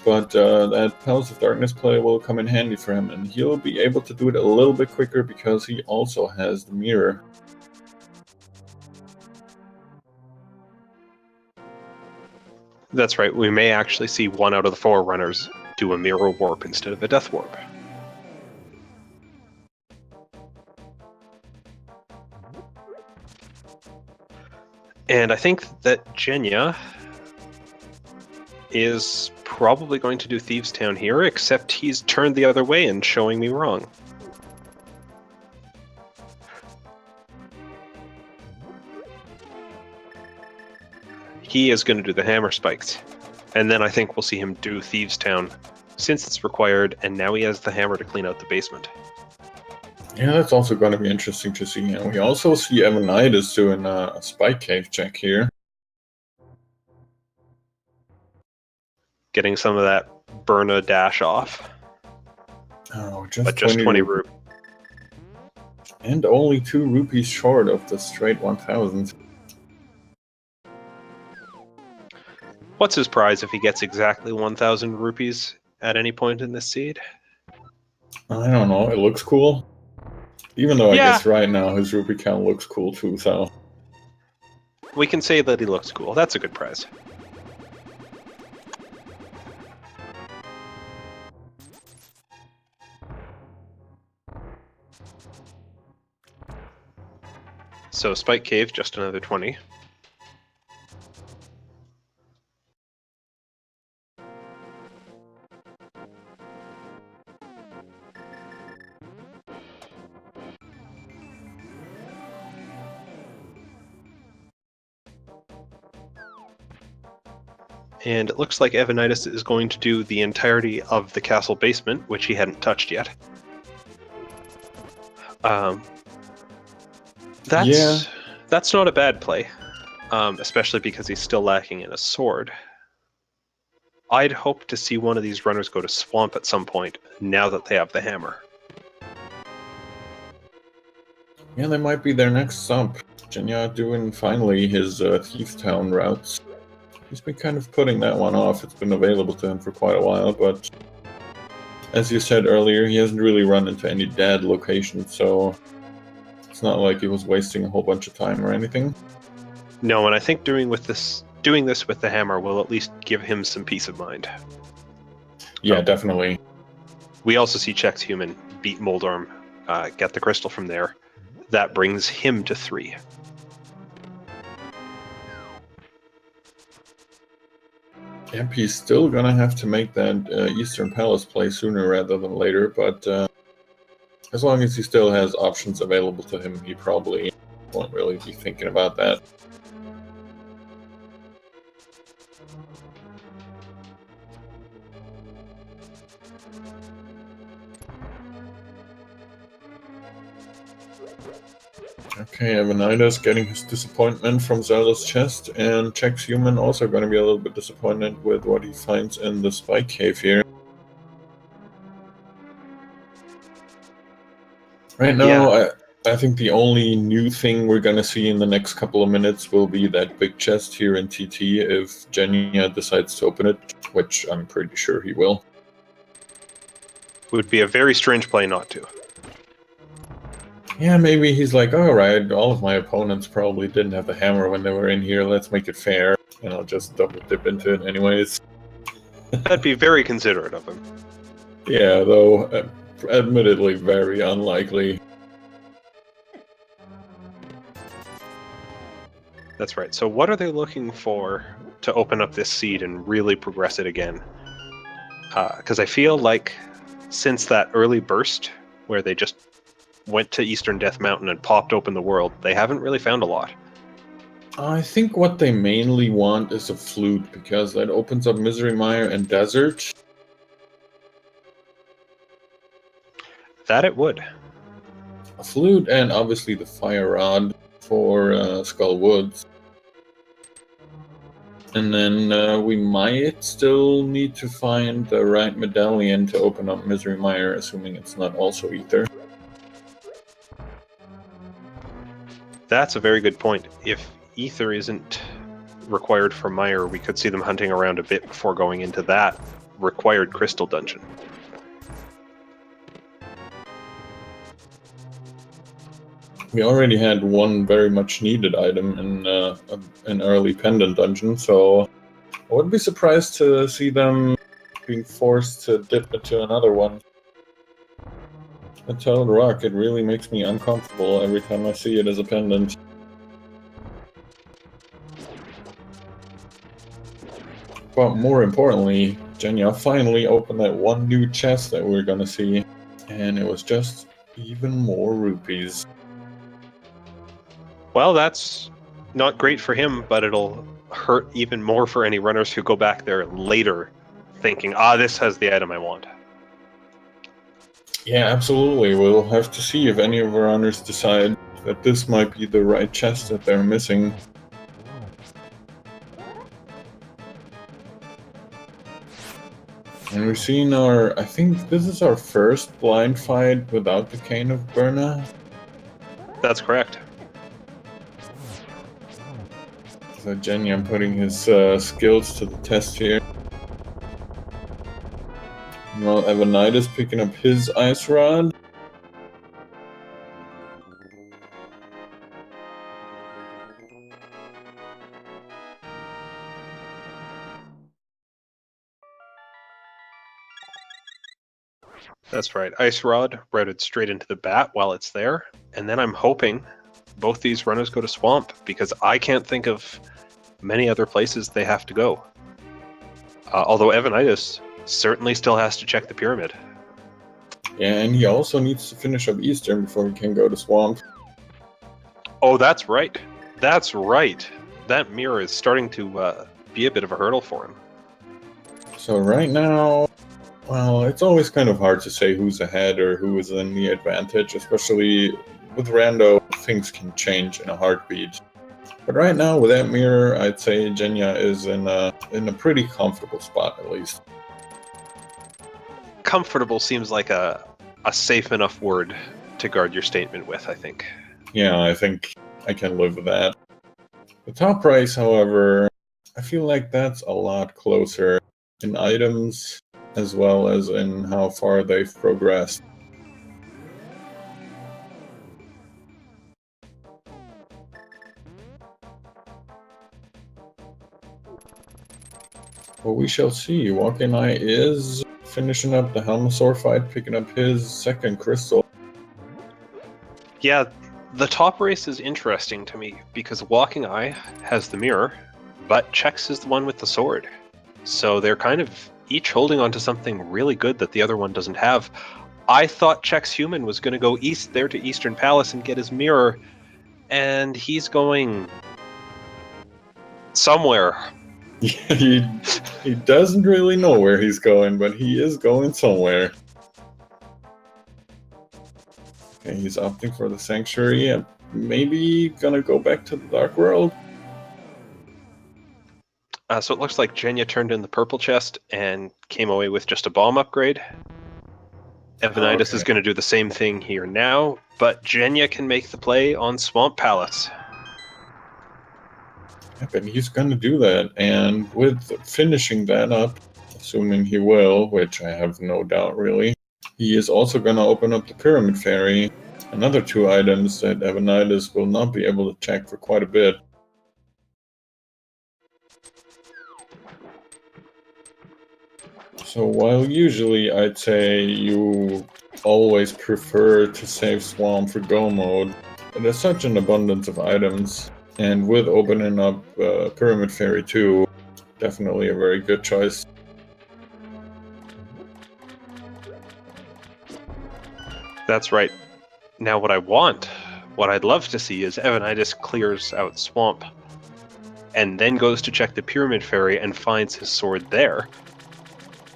But that Palace of Darkness play will come in handy for him, and he'll be able to do it a little bit quicker because he also has the mirror. That's right, we may actually see one out of the 4 runners do a mirror warp instead of a death warp. And I think that Jenya is probably going to do Thieves' Town here, except he's turned the other way and showing me wrong. He is going to do the hammer spikes, and then I think we'll see him do Thieves' Town, since it's required, and now he has the hammer to clean out the basement. Yeah, that's also going to be interesting to see. And we also see Evanidus doing a spike cave check here. Getting some of that Burna dash off. Oh, but just 20 rupees. And only 2 rupees short of the straight 1000. What's his prize if he gets exactly 1,000 rupees at any point in this seed? I don't know, it looks cool. Even though I guess right now his rupee count looks cool too, so... We can say that he looks cool. That's a good prize. So Spike Cave, just another 20. And it looks like Evanidus is going to do the entirety of the castle basement, which he hadn't touched yet. That's not a bad play, especially because he's still lacking in a sword. I'd hope to see one of these runners go to Swamp at some point, now that they have the hammer. Yeah, that might be their next stop. Jenya doing finally his Thieves' Town routes. He's been kind of putting that one off. It's been available to him for quite a while, but as you said earlier, he hasn't really run into any dead locations, so it's not like he was wasting a whole bunch of time or anything. No, and I think doing this with the hammer will at least give him some peace of mind. Yeah, definitely. We also see Chexhuman beat Moldorm, get the crystal from there. That brings him to 3. Yep, he's still gonna have to make that Eastern Palace play sooner rather than later, but as long as he still has options available to him, he probably won't really be thinking about that. Okay, Evanidus getting his disappointment from Zelda's chest, and Chexhuman also going to be a little bit disappointed with what he finds in the Spike Cave here. Right now, I think the only new thing we're going to see in the next couple of minutes will be that big chest here in TT if Jenya decides to open it, which I'm pretty sure he will. It would be a very strange play not to. Yeah, maybe he's like, alright, all of my opponents probably didn't have the hammer when they were in here, let's make it fair, and I'll just double dip into it anyways. That'd be very considerate of him. Yeah, though, admittedly very unlikely. That's right. So what are they looking for to open up this seed and really progress it again? Because I feel like since that early burst where they just went to Eastern Death Mountain and popped open the world, they haven't really found a lot. I think what they mainly want is a flute, because that opens up Misery Mire and Desert. That it would. A flute and obviously the Fire Rod for Skull Woods. And then we might still need to find the right medallion to open up Misery Mire, assuming it's not also Ether. That's a very good point. If Ether isn't required for Mire, we could see them hunting around a bit before going into that required crystal dungeon. We already had one very much needed item in an early pendant dungeon, so I wouldn't be surprised to see them being forced to dip into another one. Metal Rock, it really makes me uncomfortable every time I see it as a pendant. But more importantly, Jenja finally opened that one new chest that we were gonna see, and it was just even more rupees. Well, that's not great for him, but it'll hurt even more for any runners who go back there later thinking, this has the item I want. Yeah, absolutely. We'll have to see if any of our runners decide that this might be the right chest that they're missing. And we've seen I think this is our first blind fight without the Cane of Burna. That's correct. So Jenja putting his skills to the test here. Well, Evanidus picking up his Ice Rod. That's right. Ice Rod routed straight into the bat while it's there. And then I'm hoping both these runners go to Swamp, because I can't think of many other places they have to go. Although Evanidus certainly still has to check the pyramid. Yeah, and he also needs to finish up Eastern before he can go to Swamp. Oh, that's right. That's right. That mirror is starting to be a bit of a hurdle for him. So right now, well, it's always kind of hard to say who's ahead or who is in the advantage, especially with Rando, things can change in a heartbeat. But right now, with that mirror, I'd say Jenja is in a pretty comfortable spot, at least. Comfortable seems like a safe enough word to guard your statement with, I think. Yeah, I think I can live with that. The top price, however, I feel like that's a lot closer in items as well as in how far they've progressed. Well, we shall see. Walkingeye is finishing up the Helmosaur fight, picking up his second crystal. Yeah, the top race is interesting to me because Walkingeye has the mirror, but Chex is the one with the sword. So they're kind of each holding on to something really good that the other one doesn't have. I thought Chexhuman was going to go east there to Eastern Palace and get his mirror, and he's going somewhere. he doesn't really know where he's going, but he is going somewhere. Okay, he's opting for the Sanctuary and maybe gonna go back to the Dark World. So it looks like Jenja turned in the purple chest and came away with just a bomb upgrade. Evanidus is going to do the same thing here now, but Jenja can make the play on Swamp Palace. Yep, and he's gonna do that, and with finishing that up, assuming he will, which I have no doubt really, he is also gonna open up the Pyramid Fairy, another two items that Evanidus will not be able to check for quite a bit. So while usually I'd say you always prefer to save Swamp for Go mode, there's such an abundance of items, and with opening up Pyramid Fairy 2, definitely a very good choice. That's right. Now what I'd love to see is Evanidus clears out Swamp and then goes to check the Pyramid Fairy and finds his sword there.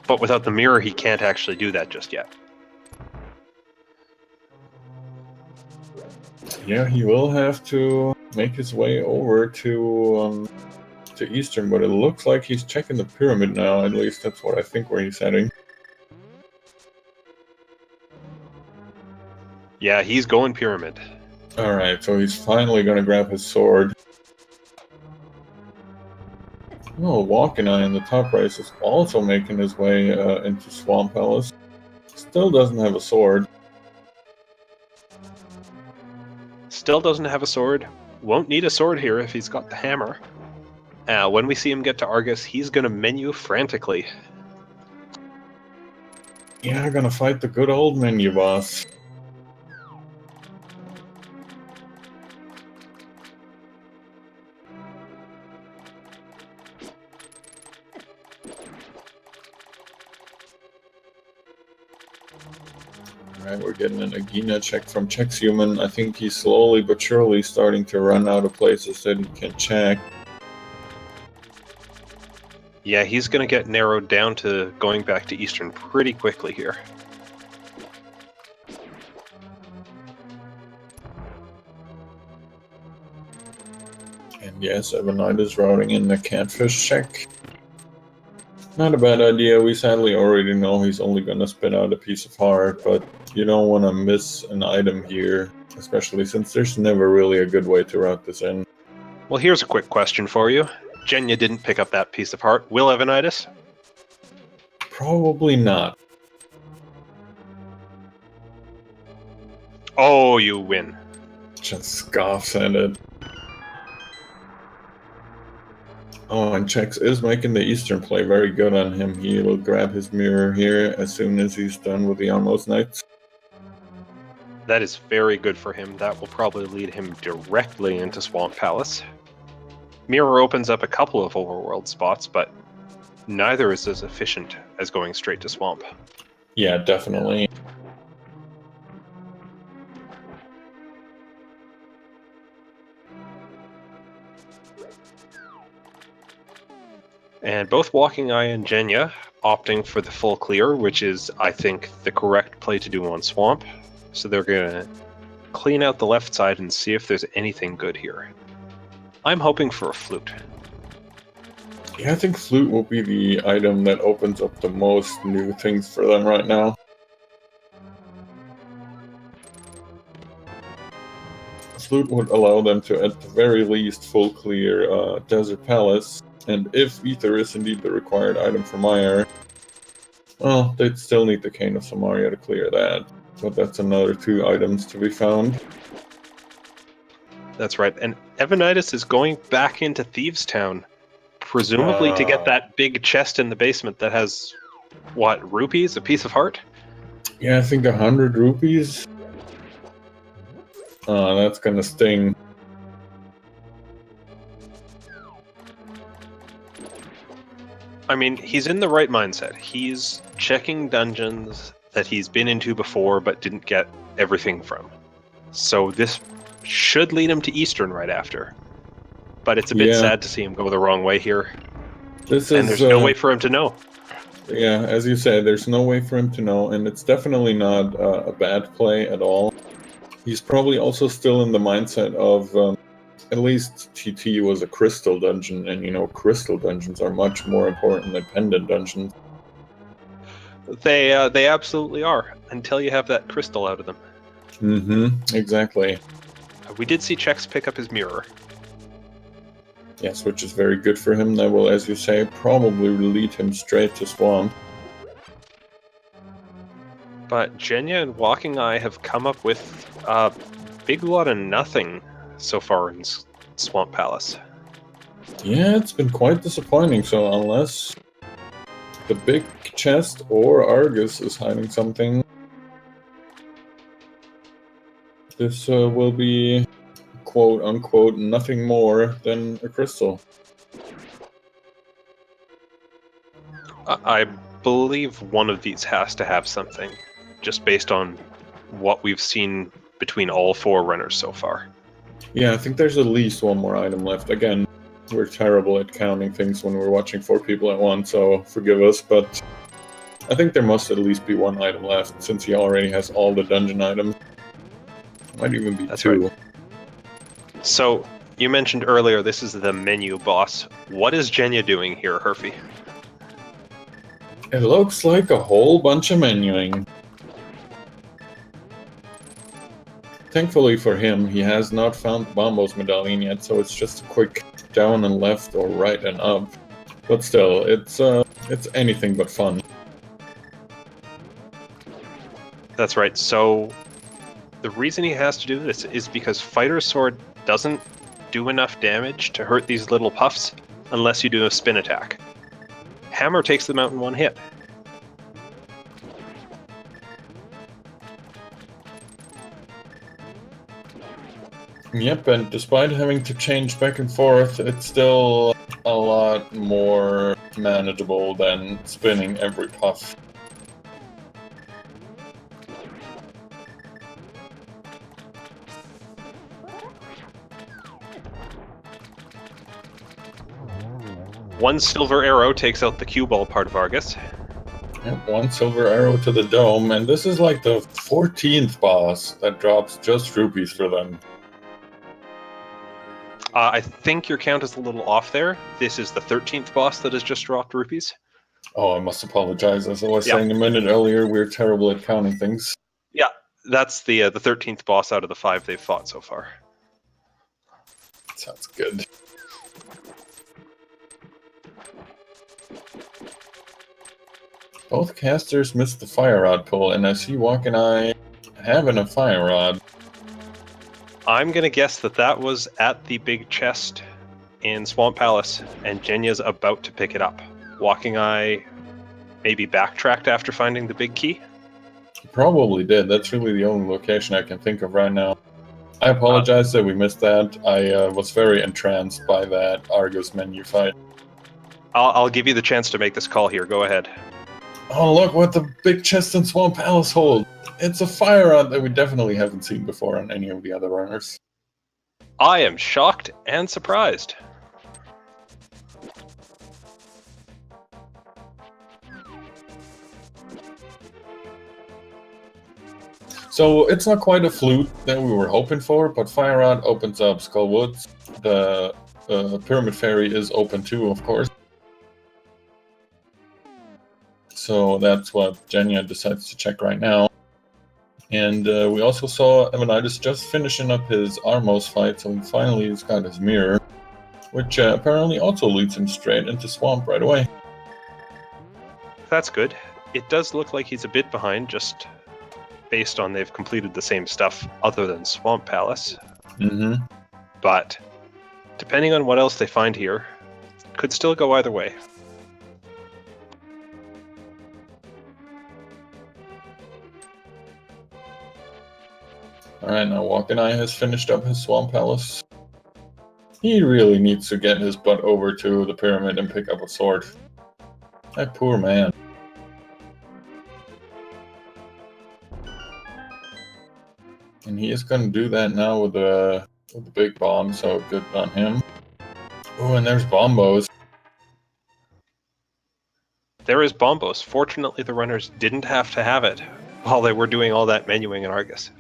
But without the mirror, he can't actually do that just yet. Yeah, he will have to make his way over to Eastern, but it looks like he's checking the pyramid now. At least that's what I think where he's heading. Yeah, he's going Pyramid. Alright, so he's finally gonna grab his sword. Oh, Walkingeye in the top race is also making his way into Swamp Palace. Still doesn't have a sword. Still doesn't have a sword. Won't need a sword here if he's got the hammer. When we see him get to Argus, he's going to menu frantically. Yeah, gonna fight the good old menu boss. Alright, we're getting an Agina check from Chexhuman. I think he's slowly but surely starting to run out of places that he can check. Yeah, he's going to get narrowed down to going back to Eastern pretty quickly here. And yes, Evanidus routing in the catfish check. Not a bad idea. We sadly already know he's only going to spit out a piece of heart, but you don't want to miss an item here, especially since there's never really a good way to route this in. Well, here's a quick question for you. Jenya didn't pick up that piece of heart. Will Evanidus? Probably not. Oh, you win. Just scoffs at it. Oh, and Chex is making the Eastern play very good on him. He will grab his mirror here as soon as he's done with the Almost Knights. That is very good for him. That will probably lead him directly into Swamp Palace. Mirror opens up a couple of overworld spots, but neither is as efficient as going straight to Swamp. Yeah, definitely. And both Walkingeye and Jenya opting for the full clear, which is, I think, the correct play to do on Swamp. So they're going to clean out the left side and see if there's anything good here. I'm hoping for a flute. Yeah, I think Flute will be the item that opens up the most new things for them right now. Flute would allow them to, at the very least, full clear Desert Palace, and if Ether is indeed the required item for Maiar, well, they'd still need the Cane of Samaria to clear that, but that's another 2 items to be found. That's right, and Evanidus is going back into Thieves' Town, presumably to get that big chest in the basement that has, what, rupees? A piece of heart? Yeah, I think 100 rupees. That's gonna sting. I mean, he's in the right mindset. He's checking dungeons that he's been into before but didn't get everything from. So this should lead him to Eastern right after. But it's a bit sad to see him go the wrong way here. And there's no way for him to know. Yeah, as you said, there's no way for him to know, and it's definitely not a bad play at all. He's probably also still in the mindset of, at least TT was a crystal dungeon, and you know, crystal dungeons are much more important than pendant dungeons. They absolutely are, until you have that crystal out of them. Mm-hmm, exactly. We did see Chex pick up his mirror. Yes, which is very good for him. That will, as you say, probably lead him straight to Swamp. But Jenya and Walkingeye have come up with a big lot of nothing so far in Swamp Palace. Yeah, it's been quite disappointing, so unless the big chest or Argus is hiding something, this will be, quote-unquote, nothing more than a crystal. I believe one of these has to have something, just based on what we've seen between all 4 runners so far. Yeah, I think there's at least one more item left. Again, we're terrible at counting things when we're watching 4 people at once, so forgive us, but I think there must at least be one item left, since he already has all the dungeon items. Might even be That's 2. right. So, you mentioned earlier this is the menu boss. What is Jenya doing here, Herfy? It looks like a whole bunch of menuing. Thankfully for him, he has not found Bombo's medallion yet, so it's just a quick down and left or right and up. But still, it's anything but fun. That's right. So the reason he has to do this is because Fighter Sword doesn't do enough damage to hurt these little puffs unless you do a spin attack. Hammer takes them out in one hit. Yep, and despite having to change back and forth, it's still a lot more manageable than spinning every puff. One silver arrow takes out the cue ball part of Argus. Yep, 1 silver arrow to the dome, and this is like the 14th boss that drops just rupees for them. I think your count is a little off there. This is the 13th boss that has just dropped rupees. Oh, I must apologize. As I was Yeah. saying a minute earlier, we're terrible at counting things. Yeah, that's the 13th boss out of the 5 they've fought so far. Sounds good. Both casters missed the fire rod pull, and I see Walkingeye having a fire rod. I'm going to guess that that was at the big chest in Swamp Palace, and Jenya's about to pick it up. Walkingeye maybe backtracked after finding the big key? Probably did. That's really the only location I can think of right now. I apologize that we missed that. I was very entranced by that Argus menu fight. I'll give you the chance to make this call here. Go ahead. Oh, look what the big chest in Swamp Palace hold. It's a fire rod that we definitely haven't seen before on any of the other runners. I am shocked and surprised. So it's not quite a flute that we were hoping for, but Fire Rod opens up Skull Woods. The Pyramid Fairy is open too, of course. So that's what Jenya decides to check right now. And we also saw Evanidus just finishing up his Armos fight, so he finally has got his mirror, which apparently also leads him straight into Swamp right away. That's good. It does look like he's a bit behind, just based on they've completed the same stuff other than Swamp Palace. Mm-hmm. But depending on what else they find here, could still go either way. Alright, now Walkingeye has finished up his Swamp Palace. He really needs to get his butt over to the pyramid and pick up a sword. That poor man. And he is going to do that now with the big bomb, so good on him. Oh, and there's Bombos. There is Bombos. Fortunately, the runners didn't have to have it while they were doing all that menuing in Argus.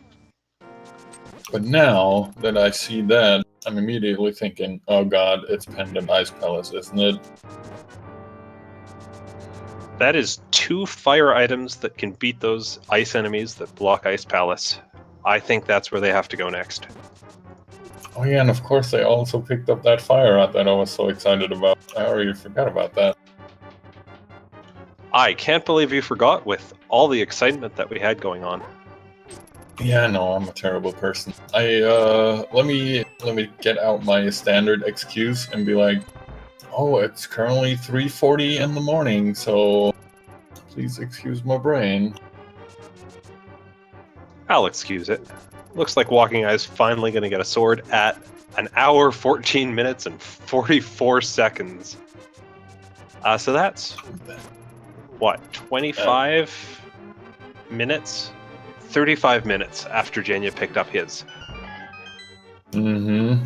But now that I see that, I'm immediately thinking, oh god, it's Pendant Ice Palace, isn't it? That is 2 fire items that can beat those ice enemies that block Ice Palace. I think that's where they have to go next. Oh yeah, and of course they also picked up that fire rod that I was so excited about. I already forgot about that. I can't believe you forgot with all the excitement that we had going on. Yeah, no, I'm a terrible person. Let me get out my standard excuse and be like, oh, it's currently 3:40 in the morning, so please excuse my brain. I'll excuse it. Looks like Walkingeye's finally going to get a sword at 1 hour, 14 minutes, and 44 seconds. So that's, what, 25 minutes 35 minutes after Jenya picked up his. Mm-hmm.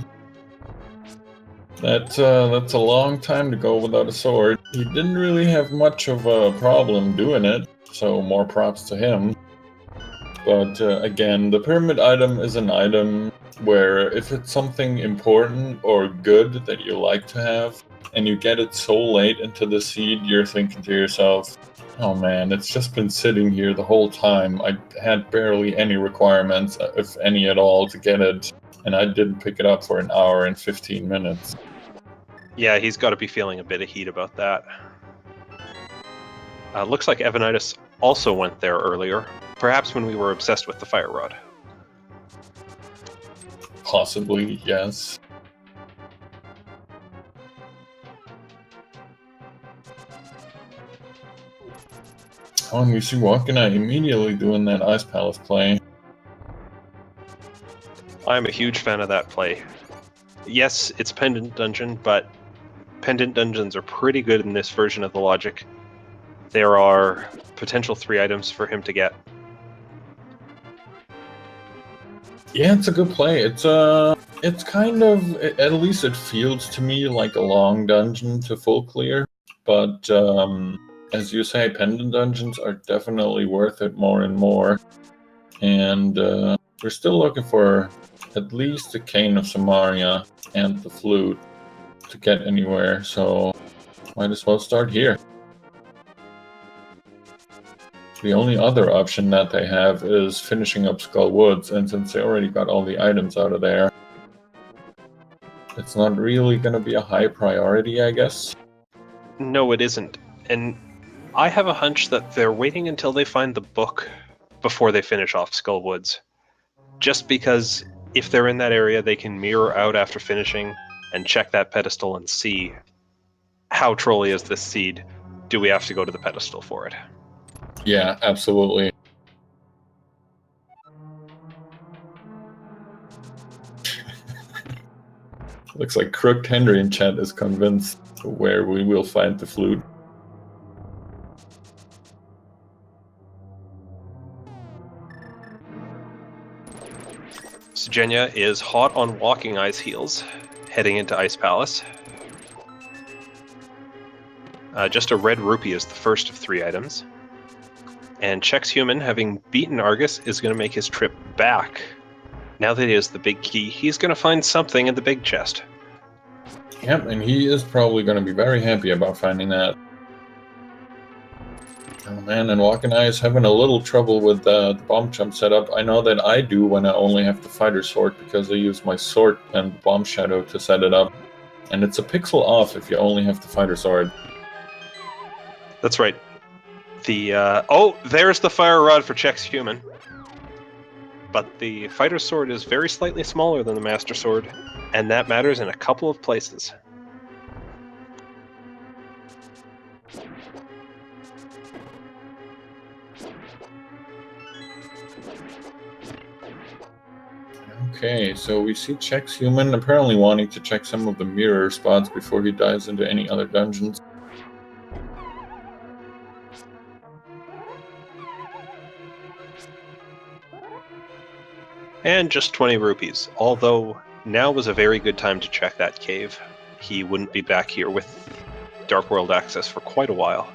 That's a long time to go without a sword. He didn't really have much of a problem doing it, so more props to him. But again, the pyramid item is an item where if it's something important or good that you like to have, and you get it so late into the seed, you're thinking to yourself, oh man, it's just been sitting here the whole time. I had barely any requirements, if any at all, to get it, and I didn't pick it up for an hour and 15 minutes. Yeah, he's got to be feeling a bit of heat about that. Looks like Evanidus also went there earlier, perhaps when we were obsessed with the fire rod. Possibly, yes. Oh, and you see Walkingeye immediately doing that Ice Palace play. I'm a huge fan of that play. Yes, it's Pendant Dungeon, but Pendant Dungeons are pretty good in this version of the logic. There are potential 3 items for him to get. Yeah, it's a good play. It's kind of, at least it feels to me like a long dungeon to full clear. But as you say, Pendant Dungeons are definitely worth it more and more. And we're still looking for at least the Cane of Samaria and the Flute to get anywhere, so might as well start here. The only other option that they have is finishing up Skull Woods, and since they already got all the items out of there, it's not really going to be a high priority, I guess. No, it isn't. And I have a hunch that they're waiting until they find the book before they finish off Skull Woods. Just because if they're in that area, they can mirror out after finishing and check that pedestal and see how trolly is this seed. Do we have to go to the pedestal for it? Yeah, absolutely. Looks like Crooked Henry in chat is convinced where we will find the flute. So Jenya is hot on Walkingeye's heels, heading into Ice Palace. Just a red rupee is the first of 3 items. And Chexhuman, having beaten Argus, is going to make his trip back. Now that he has the big key, he's going to find something in the big chest. Yep, and he is probably going to be very happy about finding that. Oh man, and Walkingeye is having a little trouble with the bomb jump setup. I know that I do when I only have the fighter sword, because I use my sword and bomb shadow to set it up. And it's a pixel off if you only have the fighter sword. That's right. Oh, there's the fire rod for Chexhuman. But the fighter sword is very slightly smaller than the master sword, and that matters in a couple of places. Okay, so we see Chexhuman apparently wanting to check some of the mirror spots before he dives into any other dungeons. And just 20 rupees, although now was a very good time to check that cave. He wouldn't be back here with Dark World access for quite a while.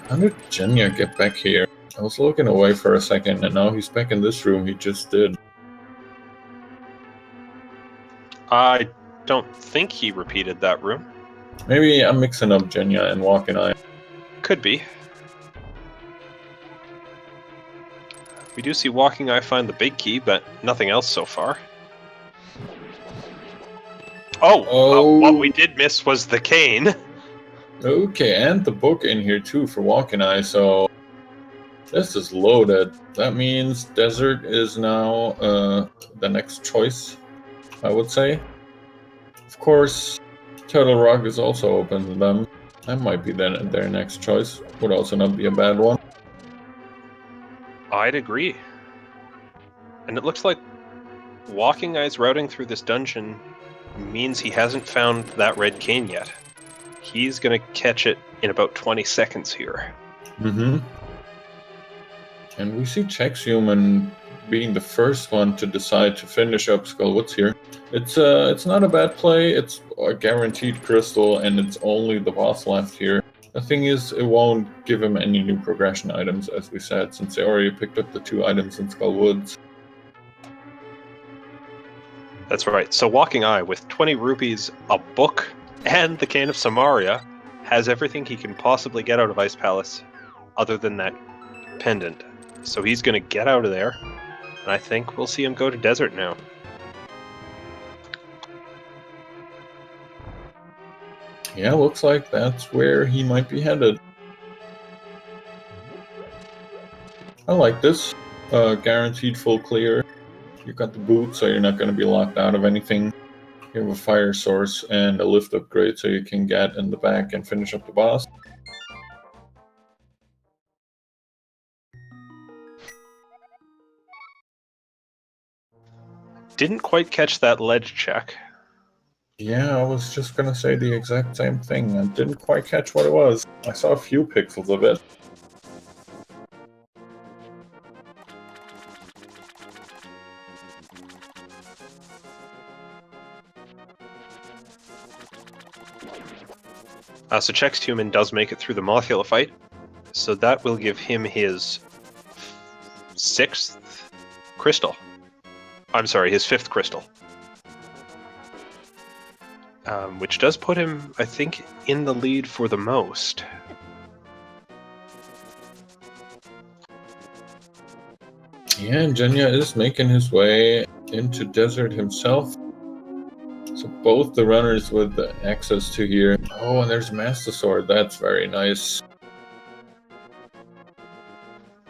How did Jenya get back here? I was looking away for a second, and now he's back in this room he just did. I don't think he repeated that room. Maybe I'm mixing up Jenya and Walkingeye. Could be. We do see Walkingeye find the big key, but nothing else so far. What we did miss was the cane. Okay, and the book in here too for Walkingeye, so this is loaded. That means Desert is now the next choice, I would say. Of course, Turtle Rock is also open to them. That might be their next choice. Would also not be a bad one. I'd agree. And it looks like Walkingeye's routing through this dungeon means he hasn't found that red cane yet. He's going to catch it in about 20 seconds here. Mm-hmm. And we see Chexhuman being the first one to decide to finish up Skullwoods here. It's not a bad play. It's a guaranteed crystal, and it's only the boss left here. The thing is, it won't give him any new progression items, as we said, since they already picked up the 2 items in Skullwoods. That's right. So Walkingeye, with 20 rupees, a book, and the Cane of Samaria, has everything he can possibly get out of Ice Palace, other than that pendant. So he's going to get out of there, and I think we'll see him go to Desert now. Yeah, looks like that's where he might be headed. I like this. Guaranteed full clear. You got the boot, so you're not going to be locked out of anything. You have a fire source and a lift upgrade, so you can get in the back and finish up the boss. Didn't quite catch that ledge check. Yeah, I was just going to say the exact same thing. I didn't quite catch what it was. I saw a few pixels of it. So Chexhuman does make it through the Mothula fight, so that will give him his 6th crystal. I'm sorry, his 5th crystal. Which does put him, I think, in the lead for the most. Yeah, and Jenya is making his way into Desert himself. So both the runners with the access to here. Oh, and there's Master Sword. That's very nice.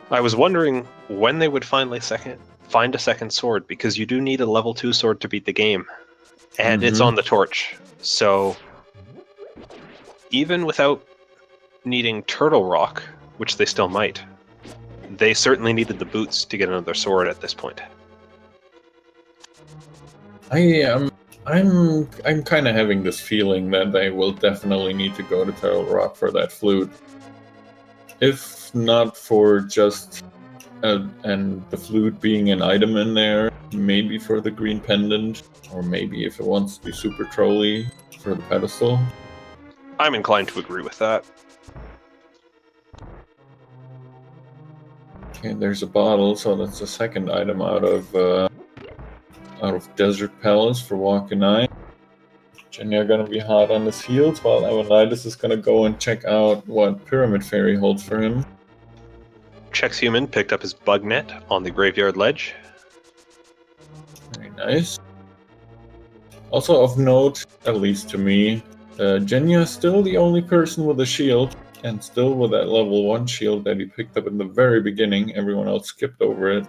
I was wondering when they would find a second sword, because you do need a level 2 sword to beat the game. And it's on the torch. So even without needing Turtle Rock, which they still might, they certainly needed the boots to get another sword at this point. I'm kind of having this feeling that they will definitely need to go to Turtle Rock for that flute. If not for just and the flute being an item in there, maybe for the green pendant, or maybe if it wants to be super trolly for the pedestal. I'm inclined to agree with that. Okay, there's a bottle, so that's the second item out of Desert Palace for Walkingeye. Jenya gonna be hot on his heels, while Evanidus is gonna go and check out what Pyramid Fairy holds for him. Chexhuman picked up his bug net on the graveyard ledge. Very nice. Also of note, at least to me, Jenya is still the only person with a shield, and still with that level 1 shield that he picked up in the very beginning. Everyone else skipped over it.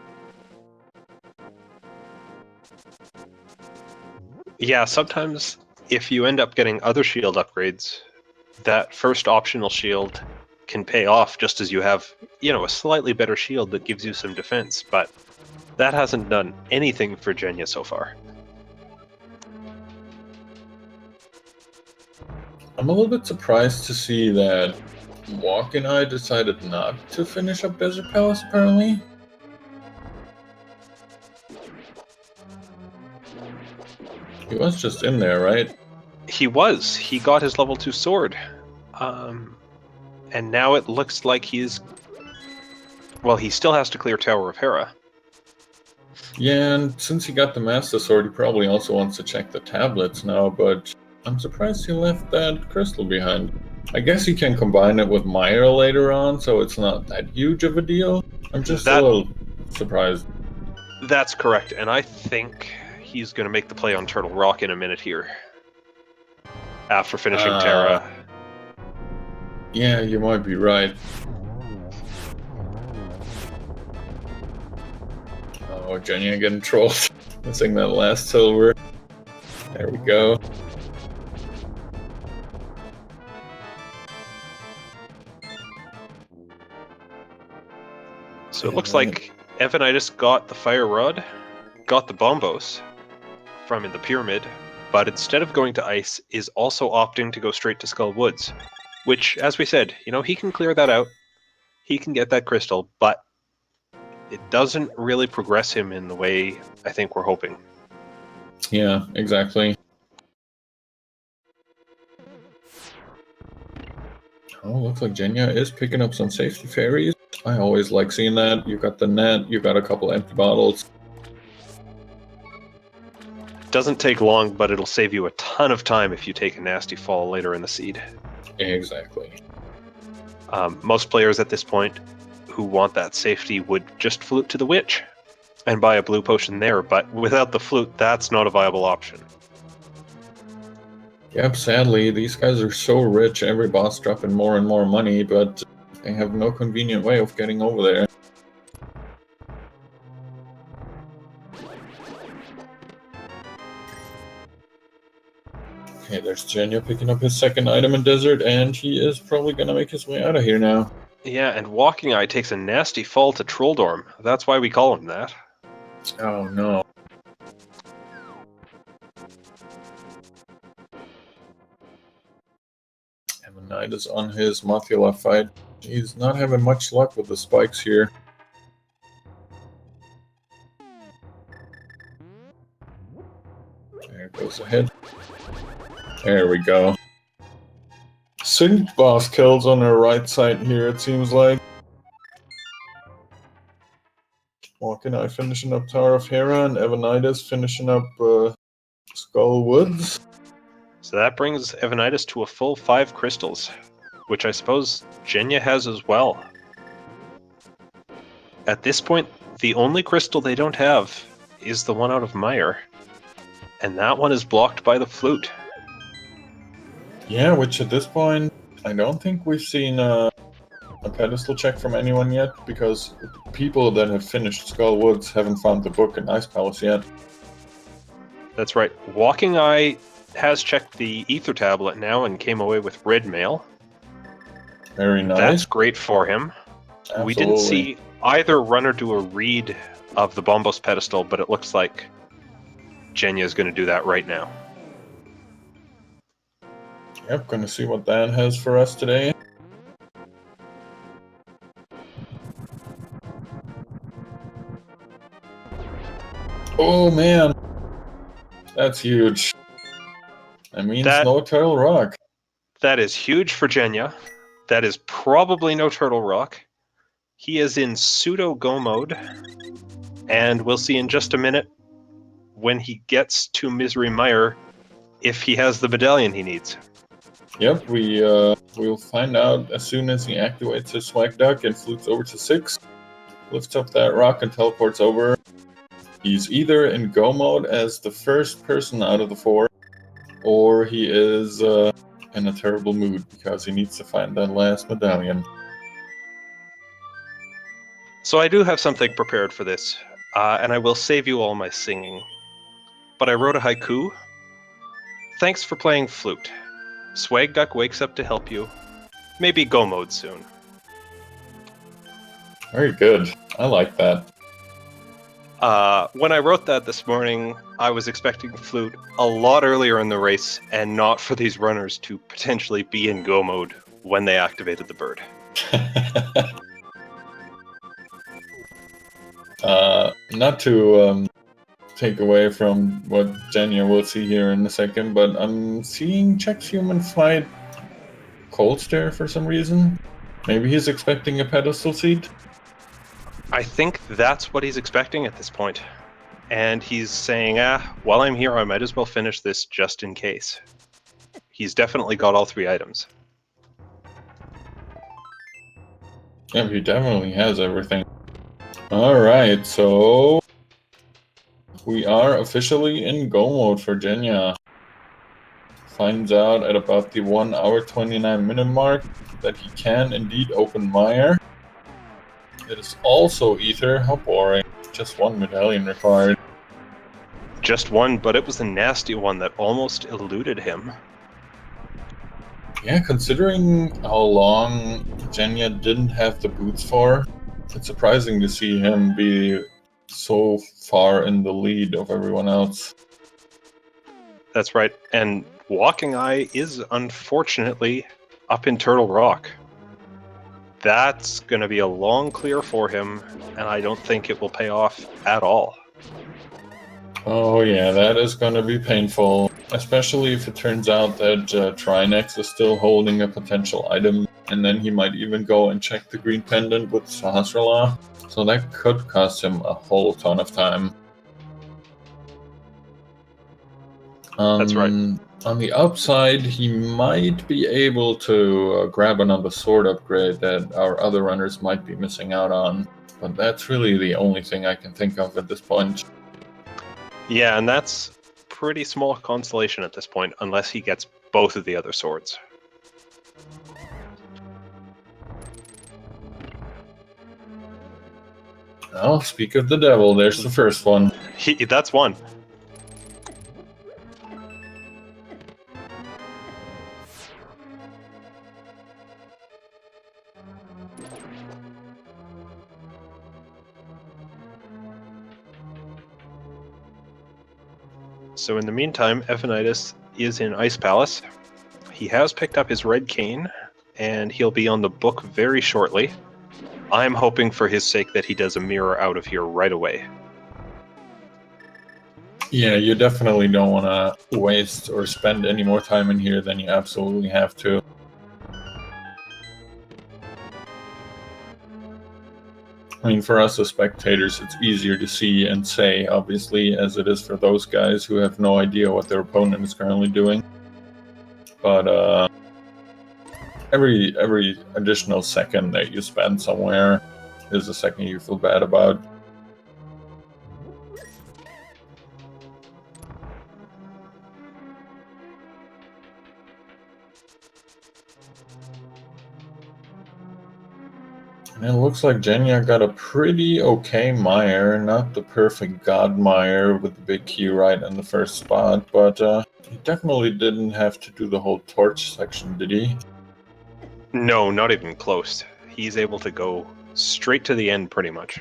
Yeah, sometimes if you end up getting other shield upgrades, that first optional shield can pay off just as you have, a slightly better shield that gives you some defense, but that hasn't done anything for Jenya so far. I'm a little bit surprised to see that Walkingeye decided not to finish up Desert Palace, apparently. He was just in there, right? He was. He got his level 2 sword. And now it looks like he's... Well, he still has to clear Tower of Hera. Yeah, and since he got the Master Sword, he probably also wants to check the tablets now, but I'm surprised he left that crystal behind. I guess he can combine it with Myra later on, so it's not that huge of a deal. I'm just a little surprised. That's correct, and I think he's going to make the play on Turtle Rock in a minute here. After finishing Terra. Yeah, you might be right. Oh, Jenya getting trolled. Missing that last silver. There we go. So it looks like Evanidus got the fire rod, got the bombos from in the pyramid, but instead of going to ice, is also opting to go straight to Skull Woods, which, as we said, he can clear that out. He can get that crystal, but it doesn't really progress him in the way I think we're hoping. Yeah, exactly. Oh, looks like Jenya is picking up some safety fairies. I always like seeing that. You got the net, you got a couple empty bottles. Doesn't take long, but it'll save you a ton of time if you take a nasty fall later in the seed. Exactly. Most players at this point who want that safety would just flute to the witch and buy a blue potion there, but without the flute, that's not a viable option. Yep, sadly, these guys are so rich, every boss dropping more and more money, but they have no convenient way of getting over there. Okay, there's Jenya picking up his second item in Desert, and he is probably going to make his way out of here now. Yeah, and Walkingeye takes a nasty fall to Trolldorm. That's why we call him that. Oh no. Evanidus on his Mothula fight. He's not having much luck with the spikes here. There goes the head. There we go. Sync boss kills on our right side here, it seems like. Walkingeye finishing up Tower of Hera, and Evanidus finishing up Skull Woods. So that brings Evanidus to a full 5 crystals, which I suppose Jenya has as well. At this point, the only crystal they don't have is the one out of Mire, and that one is blocked by the flute. Yeah, which at this point, I don't think we've seen a pedestal check from anyone yet, because people that have finished Skull Woods haven't found the book in Ice Palace yet. That's right. Walkingeye has checked the Ether Tablet now and came away with red mail. Very nice. That's great for him. Absolutely. We didn't see either runner do a read of the Bombos pedestal, but it looks like Jenya is going to do that right now. Yep, gonna see what Dan has for us today. Oh man, that's huge. That means no Turtle Rock. That is huge for Jenya. That is probably no Turtle Rock. He is in pseudo go mode, and we'll see in just a minute when he gets to Misery Mire if he has the medallion he needs. Yep, we'll find out as soon as he activates his Swag Duck and flutes over to 6, lifts up that rock and teleports over. He's either in go mode as the first person out of the 4, or he is in a terrible mood because he needs to find that last medallion. So I do have something prepared for this, and I will save you all my singing. But I wrote a haiku. Thanks for playing flute. Swag Duck wakes up to help you. Maybe go mode soon. Very good. I like that. When I wrote that this morning, I was expecting flute a lot earlier in the race and not for these runners to potentially be in go mode when they activated the bird. Not to take away from what Jenya will see here in a second, but I'm seeing Chexhuman fight Cold Stare for some reason. Maybe he's expecting a pedestal seat? I think that's what he's expecting at this point. And he's saying, while I'm here, I might as well finish this just in case. He's definitely got all 3 items. Yeah, he definitely has everything. Alright, so we are officially in go mode for Jenya. Finds out at about the 1 hour 29 minute mark that he can indeed open Mire. It is also Ether. How boring. Just 1 medallion required. Just 1, but it was a nasty one that almost eluded him. Yeah, considering how long Jenya didn't have the boots for, It's surprising to see him be so far in the lead of everyone else. That's right. And Walkingeye is unfortunately up in Turtle Rock. That's going to be a long clear for him, and I don't think it will pay off at all. Oh yeah, that is going to be painful, especially if it turns out that Trinex is still holding a potential item, and then he might even go and check the green pendant with Sahasrara. So that could cost him a whole ton of time. That's right. On the upside, he might be able to grab another sword upgrade that our other runners might be missing out on. But that's really the only thing I can think of at this point. Yeah, and that's pretty small consolation at this point, unless he gets both of the other swords. Well, speak of the devil, there's the first one. That's one. So in the meantime, Evanidus is in Ice Palace. He has picked up his red cane, and he'll be on the book very shortly. I'm hoping for his sake that he does a mirror out of here right away. Yeah, you definitely don't want to waste or spend any more time in here than you absolutely have to. I mean, for us as spectators, it's easier to see and say, obviously, as it is for those guys who have no idea what their opponent is currently doing. But every additional second that you spend somewhere is a second you feel bad about. And it looks like Jenja got a pretty okay mire, not the perfect god mire with the big key right in the first spot, but he definitely didn't have to do the whole torch section, did he? No, not even close. He's able to go straight to the end pretty much.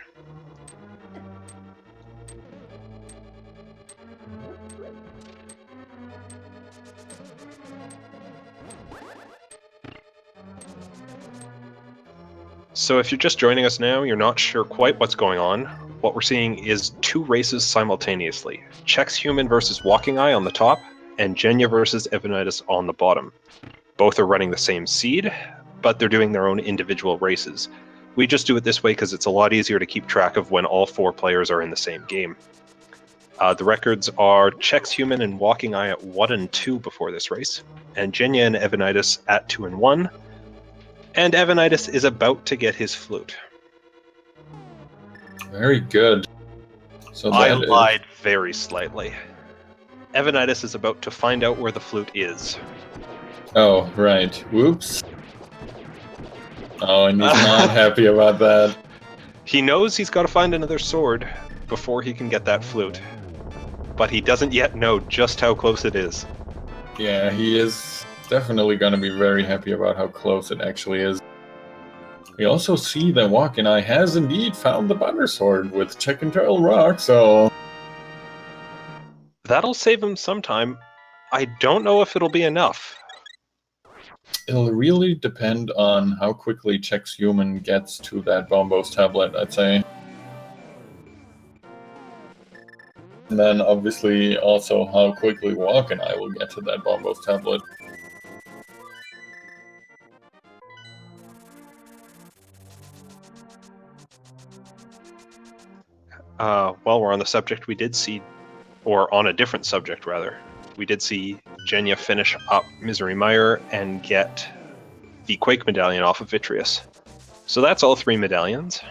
So if you're just joining us now, you're not sure quite what's going on. What we're seeing is two races simultaneously. Chexhuman versus Walkingeye on the top, and Jenja versus Evanidus on the bottom. Both are running the same seed, but they're doing their own individual races. We just do it this way because it's a lot easier to keep track of when all four players are in the same game. The records are Chexhuman and Walkingeye at 1 and 2 before this race, and Jenja and Evanidus at 2 and 1. And Evanidus is about to get his flute. Very good. So I lied very slightly. Evanidus is about to find out where the flute is. Oh, right. Whoops. Oh, and he's not happy about that. He knows he's got to find another sword before he can get that flute. But he doesn't yet know just how close it is. Yeah, he is definitely going to be very happy about how close it actually is. We also see that Walkingeye has indeed found the butter sword with Check and Turtle Rock, so... That'll save him some time. I don't know if it'll be enough. It'll really depend on how quickly Chexhuman gets to that Bombos tablet, I'd say. And then obviously also how quickly Walkingeye will get to that Bombos tablet. While we're on the subject, we did see, or on a different subject rather, we did see Jenja finish up Misery Mire and get the Quake medallion off of Vitreous. So that's all 3 medallions.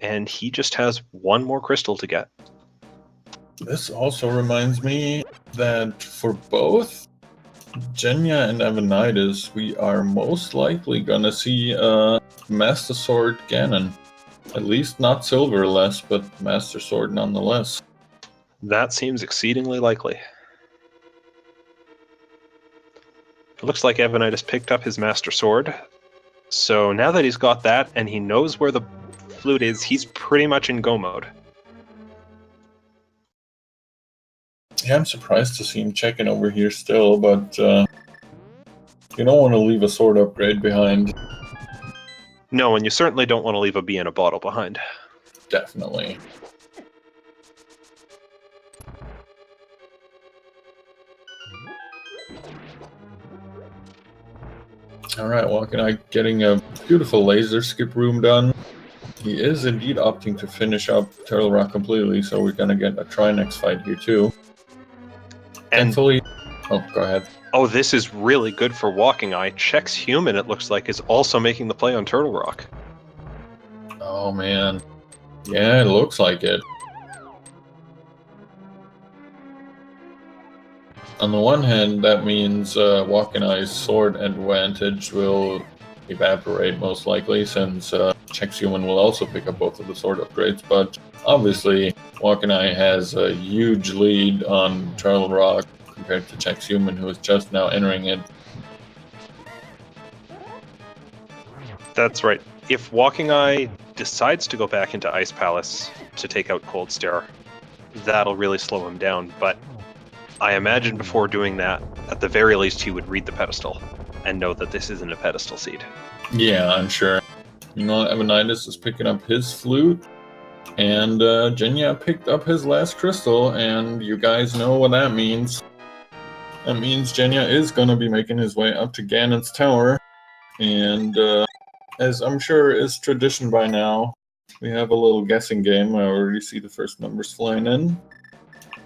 And he just has 1 more crystal to get. This also reminds me that for both Jenja and Evanidus, we are most likely gonna see a Master Sword Ganon. At least not silverless, but Master Sword nonetheless. That seems exceedingly likely. It looks like Evanidus picked up his Master Sword, So now that he's got that and he knows where the flute is, he's pretty much in go mode. Yeah, I'm surprised to see him checking over here still, but you don't want to leave a sword upgrade behind. No, and you certainly don't want to leave a bee in a bottle behind. Definitely. Alright, Walkingeye getting a beautiful laser skip room done. He is indeed opting to finish up Turtle Rock completely, so we're gonna get a Trinex fight here too. And thankfully... Oh, go ahead. oh, this is really good for Walkingeye. Chexhuman, it looks like, is also making the play on Turtle Rock. Oh man. Yeah, it looks like it. On the one hand, that means Walkingeye's sword advantage will evaporate most likely, since Chexhuman will also pick up both of the sword upgrades, but obviously Walkingeye has a huge lead on Turtle Rock compared to Chexhuman, who is just now entering it. That's right. If Walkingeye decides to go back into Ice Palace to take out Cold Stare, that'll really slow him down, but I imagine before doing that, at the very least he would read the pedestal and know that this isn't a pedestal seed. Yeah, I'm sure. You know, Evanidus is picking up his flute, and Jenya picked up his last crystal, and you guys know what that means. That means Jenya is going to be making his way up to Ganon's tower, and as I'm sure is tradition by now, we have a little guessing game. I already see the first numbers flying in.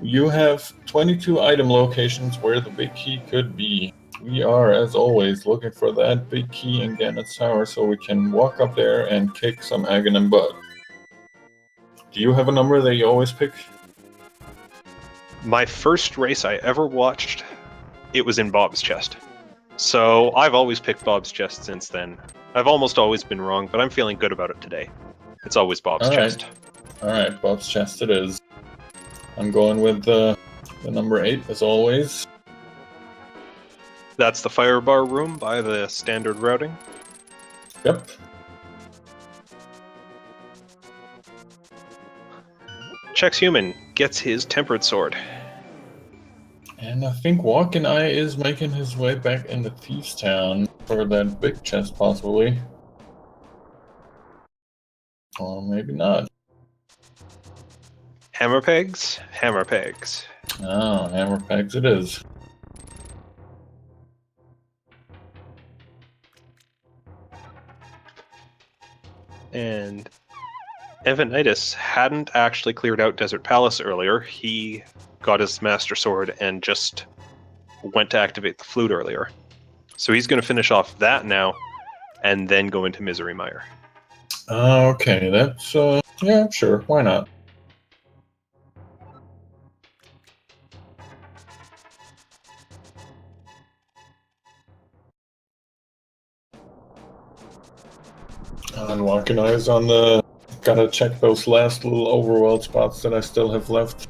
You have 22 item locations where the big key could be. We are, as always, looking for that big key in Ganon's tower so we can walk up there and kick some Aghanim butt. Do you have a number that you always pick? My first race I ever watched, it was in Bob's chest. So I've always picked Bob's chest since then. I've almost always been wrong, but I'm feeling good about it today. It's always Bob's chest. Alright, Bob's chest it is. I'm going with the number 8, as always. That's the fire bar room by the standard routing. Yep. Chexhuman gets his tempered sword. And I think Walkingeye is making his way back into Thieves Town for that big chest, possibly. Or maybe not. Hammer pegs, hammer pegs. Oh, hammer pegs it is. And Evanidus hadn't actually cleared out Desert Palace earlier. He got his Master Sword and just went to activate the flute earlier. So he's going to finish off that now, and then go into Misery Mire. Okay, that's, yeah, sure, why not? And Walkingeye's on the... Gotta check those last little overworld spots that I still have left.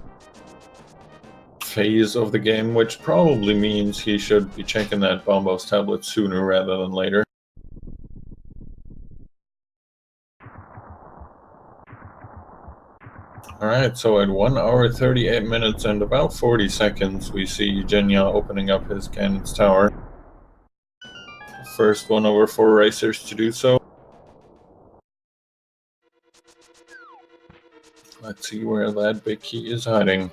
Phase of the game, which probably means he should be checking that Bombo's tablet sooner rather than later. Alright, so at 1 hour 38 minutes and about 40 seconds, we see Jenya opening up his Ganon's tower. First one over 4 racers to do so. Let's see where that big key is hiding.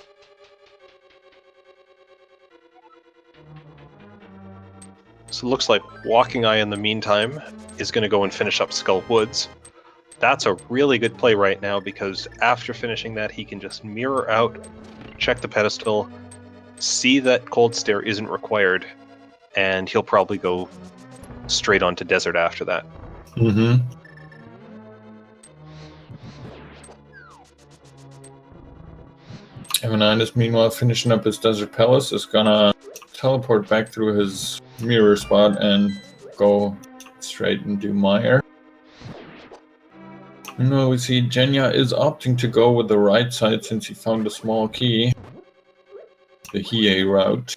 So it looks like Walkingeye in the meantime is going to go and finish up Skull Woods. That's a really good play right now, because after finishing that he can just mirror out, check the pedestal, see that Cold Stare isn't required, and he'll probably go straight on to Desert after that. Mm-hmm. Evanidus, meanwhile, finishing up his Desert Palace, is gonna teleport back through his mirror spot and go straight and do Mire. No, we see Jenya is opting to go with the right side since he found a small key. The Hiei route.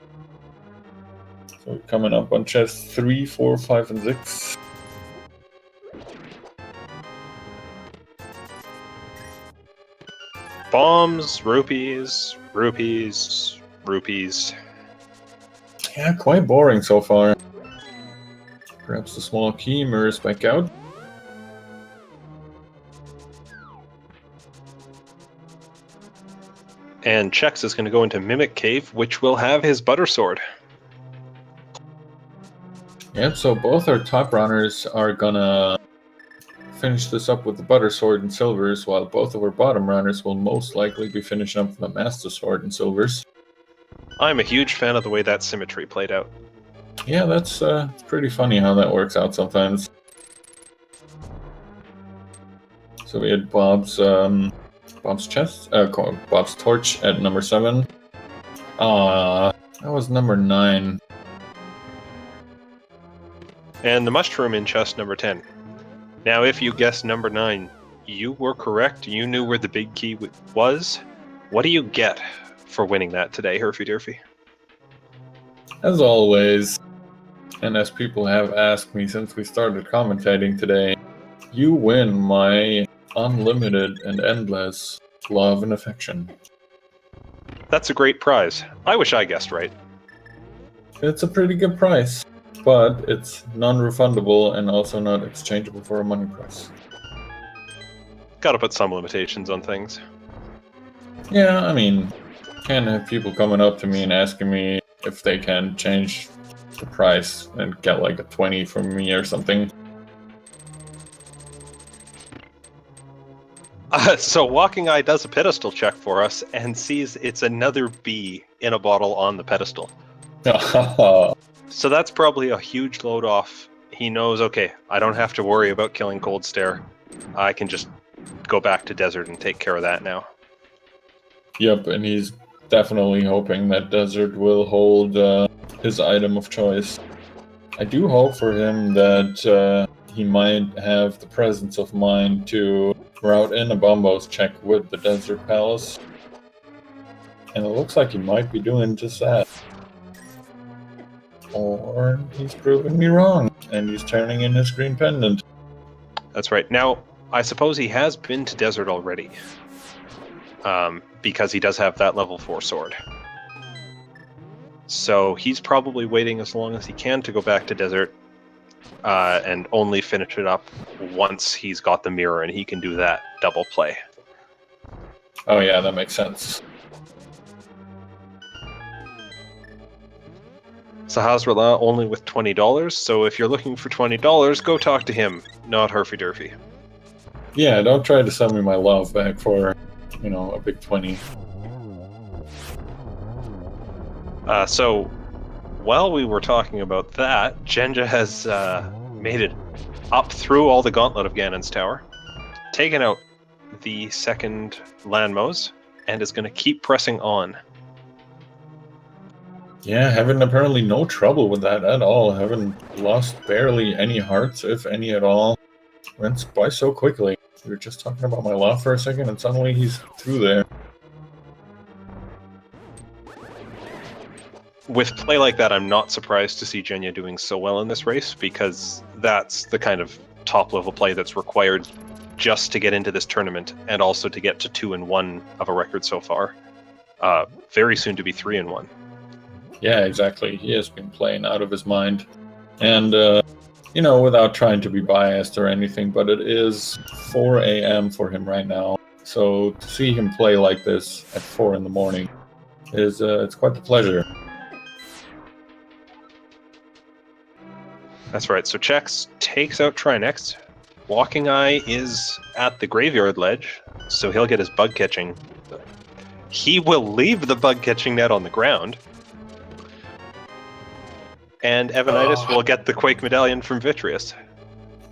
So coming up on chest 3, 4, 5, and 6. Bombs, rupees, rupees, rupees. Yeah, quite boring so far. Grabs the small key, mirrors back out. And Chex is going to go into Mimic Cave, which will have his Butter Sword. Yep, so both our top runners are gonna finish this up with the Butter Sword and Silvers, while both of our bottom runners will most likely be finishing up with the Master Sword and Silvers. I'm a huge fan of the way that symmetry played out. Yeah, that's pretty funny how that works out sometimes. So we had Bob's chest, Bob's torch at number 7. That was number 9. And the mushroom in chest number 10. Now, if you guessed number 9, you were correct. You knew where the big key was. What do you get for winning that today, Herfy Durfy? As always, and as people have asked me since we started commentating today, you win my unlimited and endless love and affection. That's a great prize. I wish I guessed right. It's a pretty good price, but it's non-refundable and also not exchangeable for a money price. Gotta put some limitations on things. Yeah, I mean, can't have people coming up to me and asking me if they can change the price and get like a 20 from me or something. So Walkingeye does a pedestal check for us and sees it's another bee in a bottle on the pedestal. So that's probably a huge load off. He knows, okay, I don't have to worry about killing Cold Stare. I can just go back to Desert and take care of that now. Yep, and he's definitely hoping that Desert will hold his item of choice. I do hope for him that he might have the presence of mind to route in a Bombo's check with the Desert Palace. And it looks like he might be doing just that. Or he's proving me wrong, and he's turning in his green pendant. That's right. Now, I suppose he has been to Desert already. Because he does have that level 4 sword. So he's probably waiting as long as he can to go back to Desert and only finish it up once he's got the mirror and he can do that double play. Oh yeah, that makes sense. Sahasrallah only with $20, so if you're looking for $20, go talk to him, not Herfy Durfy. Yeah, don't try to sell me my love back for, you know, a big 20. So, while we were talking about that, Jenja has made it up through all the gauntlet of Ganon's Tower, taken out the second Landmos, and is going to keep pressing on. Yeah, having apparently no trouble with that at all. Haven't lost barely any hearts, if any at all. Went by so quickly. We were just talking about my love for a second, and suddenly he's through there. With play like that, I'm not surprised to see Jenya doing so well in this race, because that's the kind of top-level play that's required just to get into this tournament, and also to get to 2-1 of a record so far. Very soon to be 3-1. Yeah, exactly. He has been playing out of his mind. And, you know, without trying to be biased or anything, but it is 4 a.m. for him right now. So to see him play like this at 4 in the morning is it's quite a pleasure. That's right. So Chex takes out Trinex. Walkingeye is at the graveyard ledge, so he'll get his bug catching. He will leave the bug catching net on the ground. And Evanidus will get the Quake Medallion from Vitreous.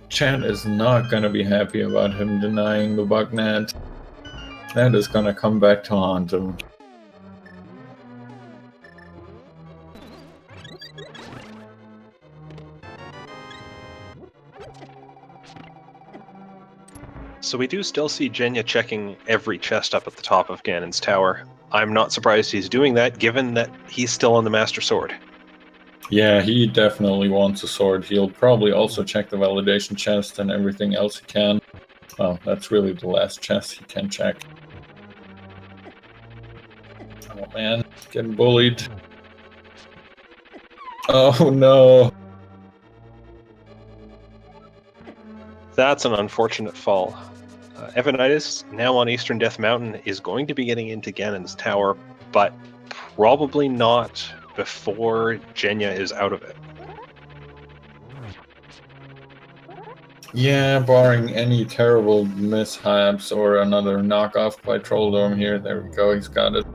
Chan is not going to be happy about him denying the bug net. That is going to come back to haunt him. So we do still see Jenya checking every chest up at the top of Ganon's Tower. I'm not surprised he's doing that, given that he's still on the Master Sword. Yeah, he definitely wants a sword. He'll probably also check the validation chest and everything else he can. Well, that's really the last chest he can check. Oh man, getting bullied. Oh no. That's an unfortunate fall. Evanidus, now on Eastern Death Mountain, is going to be getting into Ganon's tower, but probably not before Jenya is out of it. Yeah, barring any terrible mishaps or another knockoff by Trolldome here. There we go, he's got it.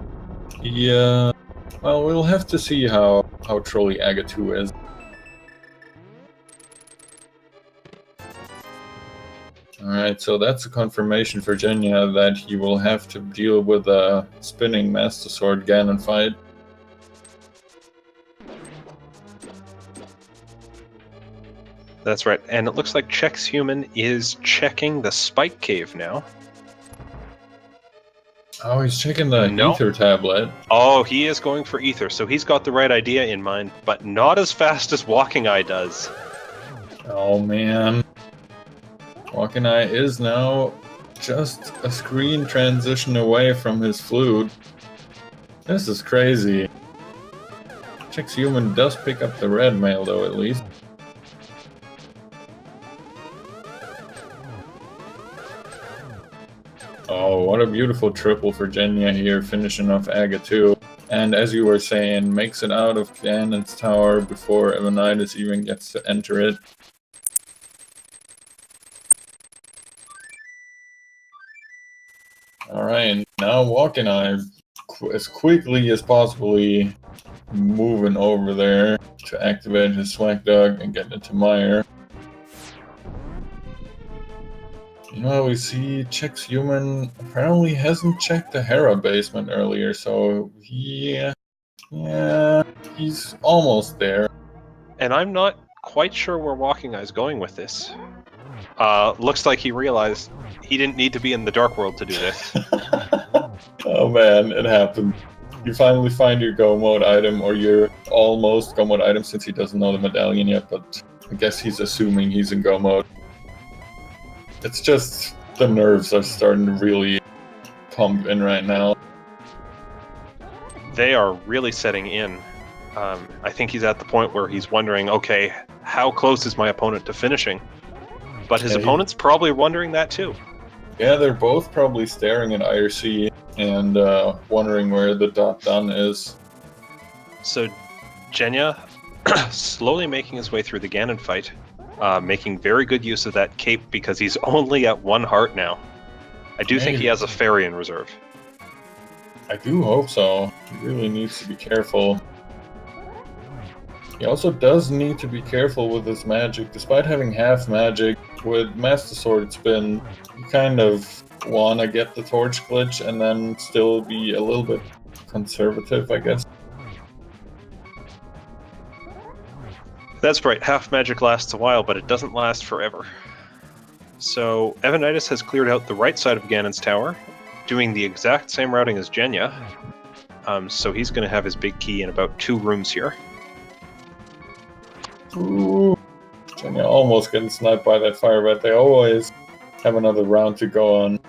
Yeah, well, we'll have to see how Trolly Aga 2 is. Alright, so that's a confirmation for Jenya that he will have to deal with a spinning Master Sword Ganon fight. That's right, and it looks like Chexhuman is checking the Spike Cave now. Oh, he's checking the Ether tablet. Oh, he is going for Ether, so he's got the right idea in mind, but not as fast as Walkingeye does. Oh man. Walkingeye is now just a screen transition away from his flute. This is crazy. Chexhuman does pick up the red mail though, at least. Oh, what a beautiful triple for Jenya here, finishing off Aga 2. And as you were saying, makes it out of Ganon's tower before Evanidus even gets to enter it. Alright, now Walkingeye, as quickly as possibly moving over there to activate his Swag Dog and get into Mire. You know, we see Chexhuman apparently hasn't checked the Hera basement earlier, so yeah, he's almost there. And I'm not quite sure where Walkingeye's going with this. Looks like he realized he didn't need to be in the Dark World to do this. Oh man, it happened. You finally find your Go Mode item, or your almost Go Mode item, since he doesn't know the medallion yet, but I guess he's assuming he's in Go Mode. It's just the nerves are starting to really pump in right now. They are really setting in. I think he's at the point where he's wondering, okay, how close is my opponent to finishing? But his opponent's probably wondering that too. Yeah, they're both probably staring at IRC and wondering where the dot done is. So Jenya slowly making his way through the Ganon fight, making very good use of that cape because he's only at 1 heart now. I do think he has a fairy in reserve. I do hope so. He really needs to be careful. He also does need to be careful with his magic. Despite having half magic, with Master Sword Spin, you kind of want to get the torch glitch and then still be a little bit conservative, I guess. That's right, half magic lasts a while, but it doesn't last forever. So Evanidus has cleared out the right side of Ganon's tower, doing the exact same routing as Jenya. So he's going to have his big key in about 2 rooms here. Ooh, Jenya almost getting sniped by that fire, but they always have another round to go on.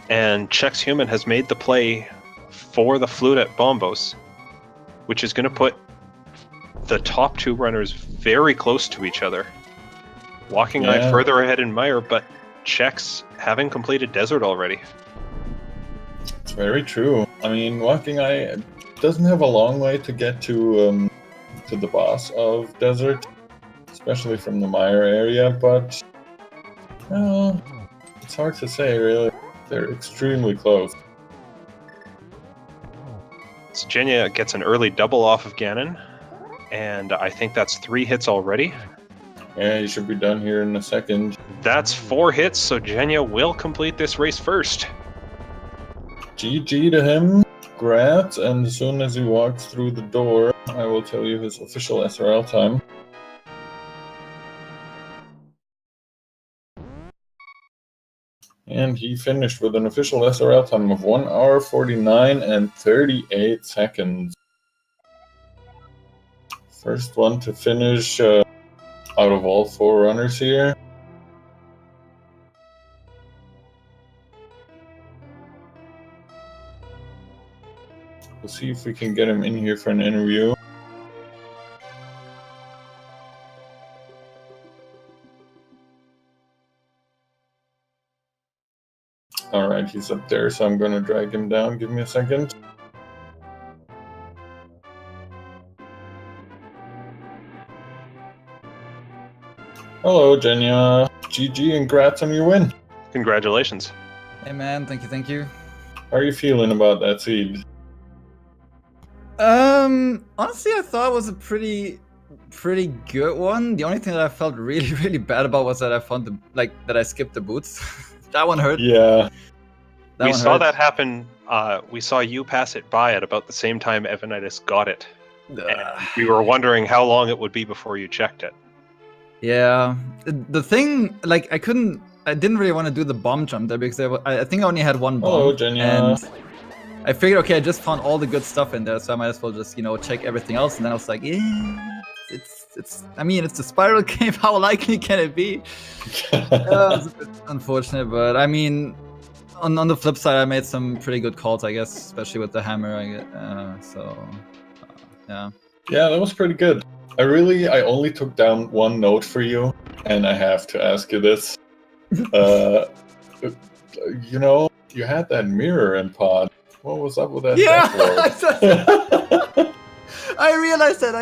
And Chexhuman has made the play for the flute at Bombos, which is going to put the top 2 runners very close to each other. Walkingeye further ahead in Mire, but Chex having completed Desert already. It's very true. I mean, Walkingeye doesn't have a long way to get to the boss of Desert, especially from the Mire area, but well, it's hard to say really. They're extremely close. So Jenya gets an early double off of Ganon, and I think that's 3 hits already. Yeah, he should be done here in a second. That's 4 hits, so Jenya will complete this race first. GG to him. Congrats, and as soon as he walks through the door, I will tell you his official SRL time. And he finished with an official SRL time of 1 hour 49 and 38 seconds. First one to finish out of all 4 runners here. We'll see if we can get him in here for an interview. Alright, he's up there, so I'm gonna drag him down. Give me a second. Hello, Jenya. GG and congrats on your win. Congratulations. Hey man, thank you. How are you feeling about that seed? Honestly, I thought it was a pretty good one. The only thing that I felt really bad about was that I found that I skipped the boots. That one hurt. Yeah. We saw that happen. We saw you pass it by at about the same time Evanidus got it. And we were wondering how long it would be before you checked it. Yeah. The thing, like, I didn't really want to do the bomb jump there because I think I only had one bomb. Hello, Jenya. And I figured, okay, I just found all the good stuff in there, so I might as well just, check everything else. And then I was like, yeah, it's a spiral cave. How likely can it be? It's a bit unfortunate, but I mean, on the flip side, I made some pretty good calls, I guess, especially with the hammer. Yeah. Yeah, that was pretty good. I only took down one note for you, and I have to ask you this. You had that mirror in pod. What was up with that? Yeah, I realized that.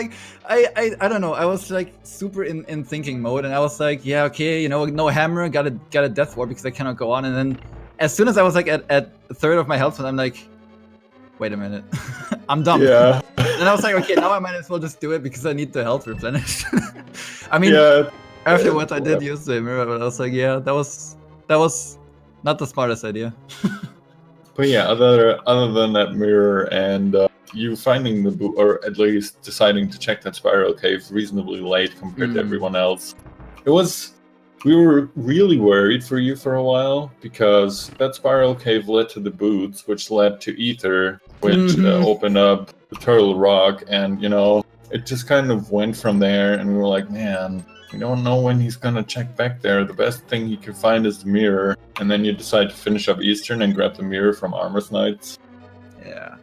I don't know. I was like super in thinking mode, and I was like, yeah, okay, no hammer, got a death ward because I cannot go on. And then as soon as I was like at a third of my health, I'm like, wait a minute, I'm dumb. Yeah. And I was like, okay, now I might as well just do it because I need the health replenished. I mean, yeah. afterwards I did use the mirror, but I was like, yeah, that was not the smartest idea. But yeah, other than that mirror and you finding the boot, or at least deciding to check that spiral cave reasonably late compared to everyone else, we were really worried for you for a while because that spiral cave led to the boots, which led to Ether, which opened up the Turtle Rock, and it just kind of went from there, and we were like, man, we don't know when he's gonna check back there. The best thing he can find is the mirror, and then you decide to finish up Eastern and grab the mirror from Armor's Knights. Yeah.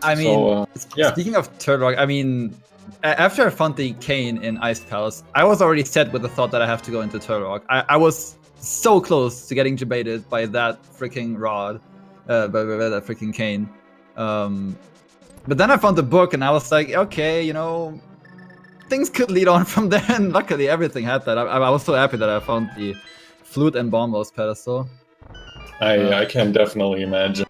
I mean, speaking of Turtle Rock, I mean, after I found the cane in Ice Palace, I was already set with the thought that I have to go into Turtle Rock. I was so close to getting debated by that freaking rod, by that freaking cane. But then I found the book, and I was like, okay, things could lead on from there, and luckily everything had that. I was so happy that I found the flute and bombos pedestal. I can definitely imagine.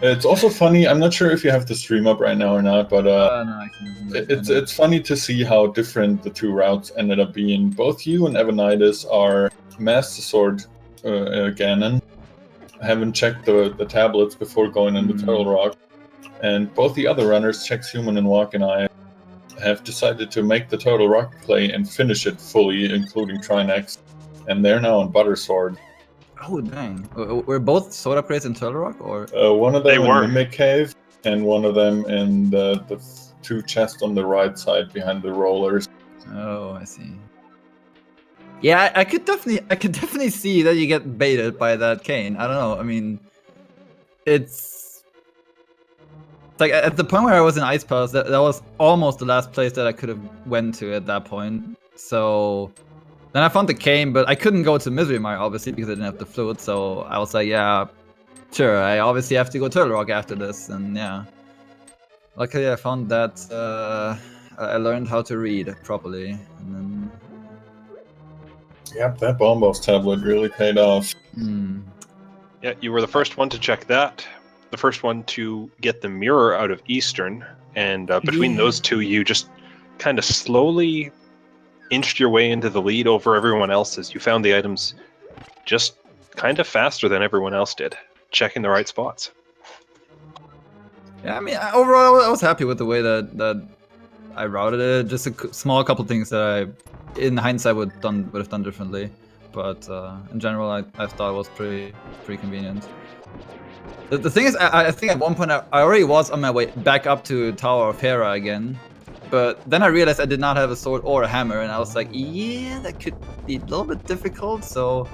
It's also funny, I'm not sure if you have the stream up right now or not, but no, I can't. it's funny to see how different the two routes ended up being. Both you and Evanidus are Master Sword Ganon. I haven't checked the tablets before going into Turtle Rock. And both the other runners, Chexhuman and Walkingeye, have decided to make the Turtle Rock play and finish it fully, including Trinex. And they're now on Butter Sword. Oh, dang. Were both sword upgrades in Turtle Rock, or? One of them in Mimic Cave, and one of them in the two chests on the right side behind the rollers. Oh, I see. Yeah, I could definitely see that you get baited by that cane. I don't know. I mean, it's like at the point where I was in Ice Palace, that was almost the last place that I could have went to at that point. So then I found the cane, but I couldn't go to Misery Mire, obviously, because I didn't have the flute. So I was like, yeah, sure, I obviously have to go Turtle Rock after this. And yeah, luckily I found that I learned how to read properly. And then... Yep, that Bombos tablet really paid off. Yeah, you were the first one to check that. The first one to get the mirror out of Eastern. And between those two, you just kind of slowly inched your way into the lead over everyone else as you found the items just kind of faster than everyone else did, checking the right spots. Yeah, I mean, overall, I was happy with the way that I routed it. Just a small couple things that I, in hindsight, would have done differently. But in general, I thought it was pretty convenient. The thing is, I think at one point I already was on my way back up to Tower of Hera again. But then I realized I did not have a sword or a hammer, and I was like, yeah, that could be a little bit difficult. So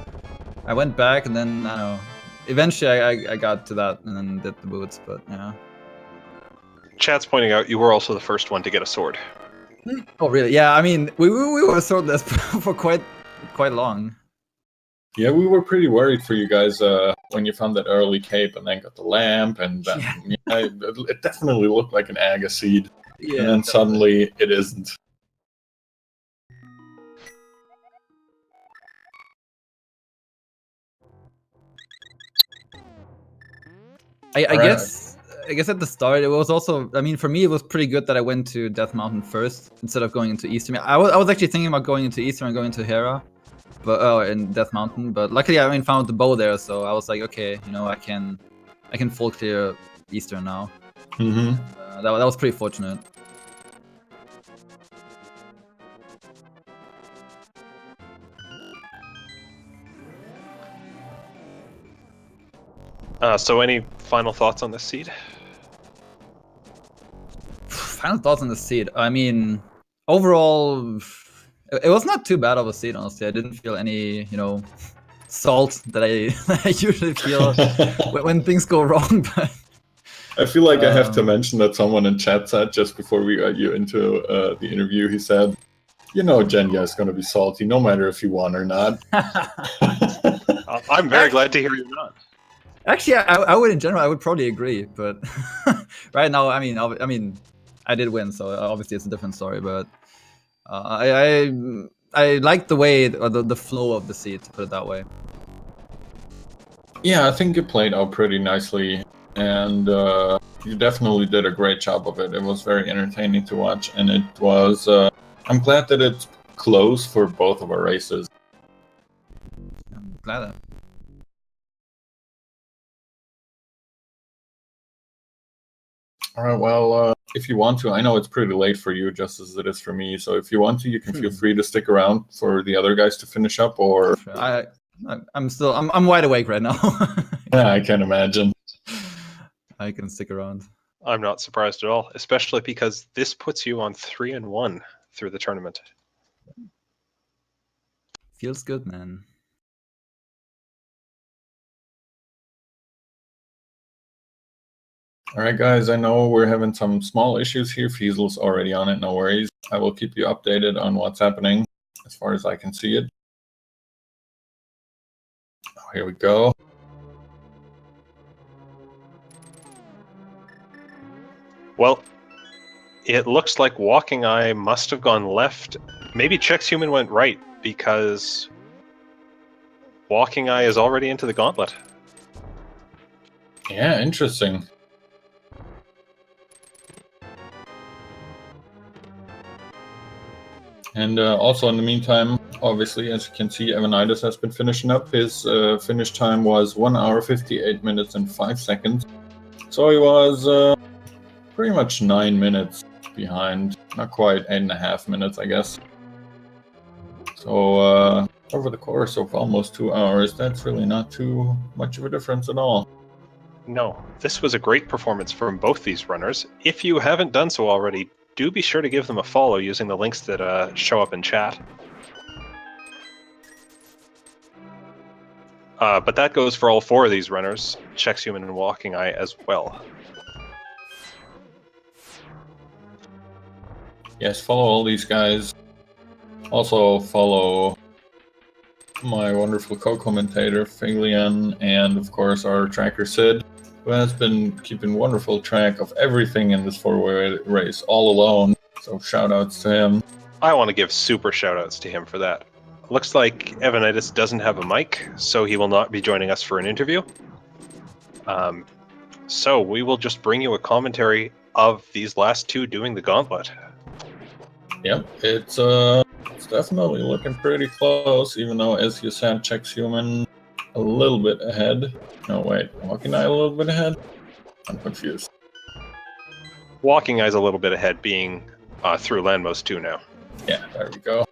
I went back, and then, I don't know, eventually I got to that and then did the boots, but yeah. Chat's pointing out you were also the first one to get a sword. Oh, really? Yeah, I mean, we were swordless for quite long. Yeah, we were pretty worried for you guys when you found that early cape and then got the lamp, and then it definitely looked like an aga seed. Yeah, and then suddenly it isn't. I guess at the start it was also, I mean, for me it was pretty good that I went to Death Mountain first instead of going into Eastern. I was actually thinking about going into Eastern and going to Hera, but in Death Mountain. But luckily I found the bow there, so I was like, okay, you know, I can full clear Eastern now. Mm-hmm. That was pretty fortunate. So any final thoughts on this seed? Final thoughts on the seed. I mean, overall, it was not too bad of a seed, honestly. I didn't feel any, you know, salt that I usually feel when things go wrong. But I feel like I have to mention that someone in chat said just before we got you into the interview, he said, you know, Jenja is going to be salty no matter if you won or not. I'm very glad to hear you're not. Actually, I would in general, I would probably agree. But right now, I mean, I did win, so obviously it's a different story. But I like the way or the flow of the seed, to put it that way. Yeah, I think it played out pretty nicely, and you definitely did a great job of it. It was very entertaining to watch, and it was. I'm glad that it's close for both of our races. I'm glad that. All right, well, if you want to, I know it's pretty late for you, just as it is for me. So if you want to, you can feel free to stick around for the other guys to finish up, or... I'm wide awake right now. Yeah, I can imagine. I can stick around. I'm not surprised at all, especially because this puts you on 3-1 through the tournament. Feels good, man. All right, guys, I know we're having some small issues here. Fiesel's already on it, no worries. I will keep you updated on what's happening as far as I can see it. Oh, here we go. Well, it looks like Walkingeye must have gone left. Maybe Chexhuman went right, because Walkingeye is already into the gauntlet. Yeah, interesting. And also in the meantime, obviously, as you can see, Evanidus has been finishing up. His finish time was 1 hour, 58 minutes and 5 seconds. So he was pretty much 9 minutes behind. Not quite 8.5 minutes, I guess. So over the course of almost 2 hours, that's really not too much of a difference at all. No, this was a great performance from both these runners. If you haven't done so already, do be sure to give them a follow using the links that show up in chat. But that goes for all 4 of these runners, Chexhuman and Walkingeye as well. Yes, follow all these guys. Also follow my wonderful co-commentator, Faglian, and of course our tracker, Sid, who has been keeping wonderful track of everything in this 4-way race all alone. So shout-outs to him. I want to give super shout-outs to him for that. Looks like Evanidus doesn't have a mic, so he will not be joining us for an interview. So we will just bring you a commentary of these last 2 doing the gauntlet. Yep, it's definitely looking pretty close, even though, as you said, Chexhuman a little bit ahead. No, wait, Walkingeye a little bit ahead? I'm confused. Walkingeye's a little bit ahead, being through Landmost 2 now. Yeah, there we go.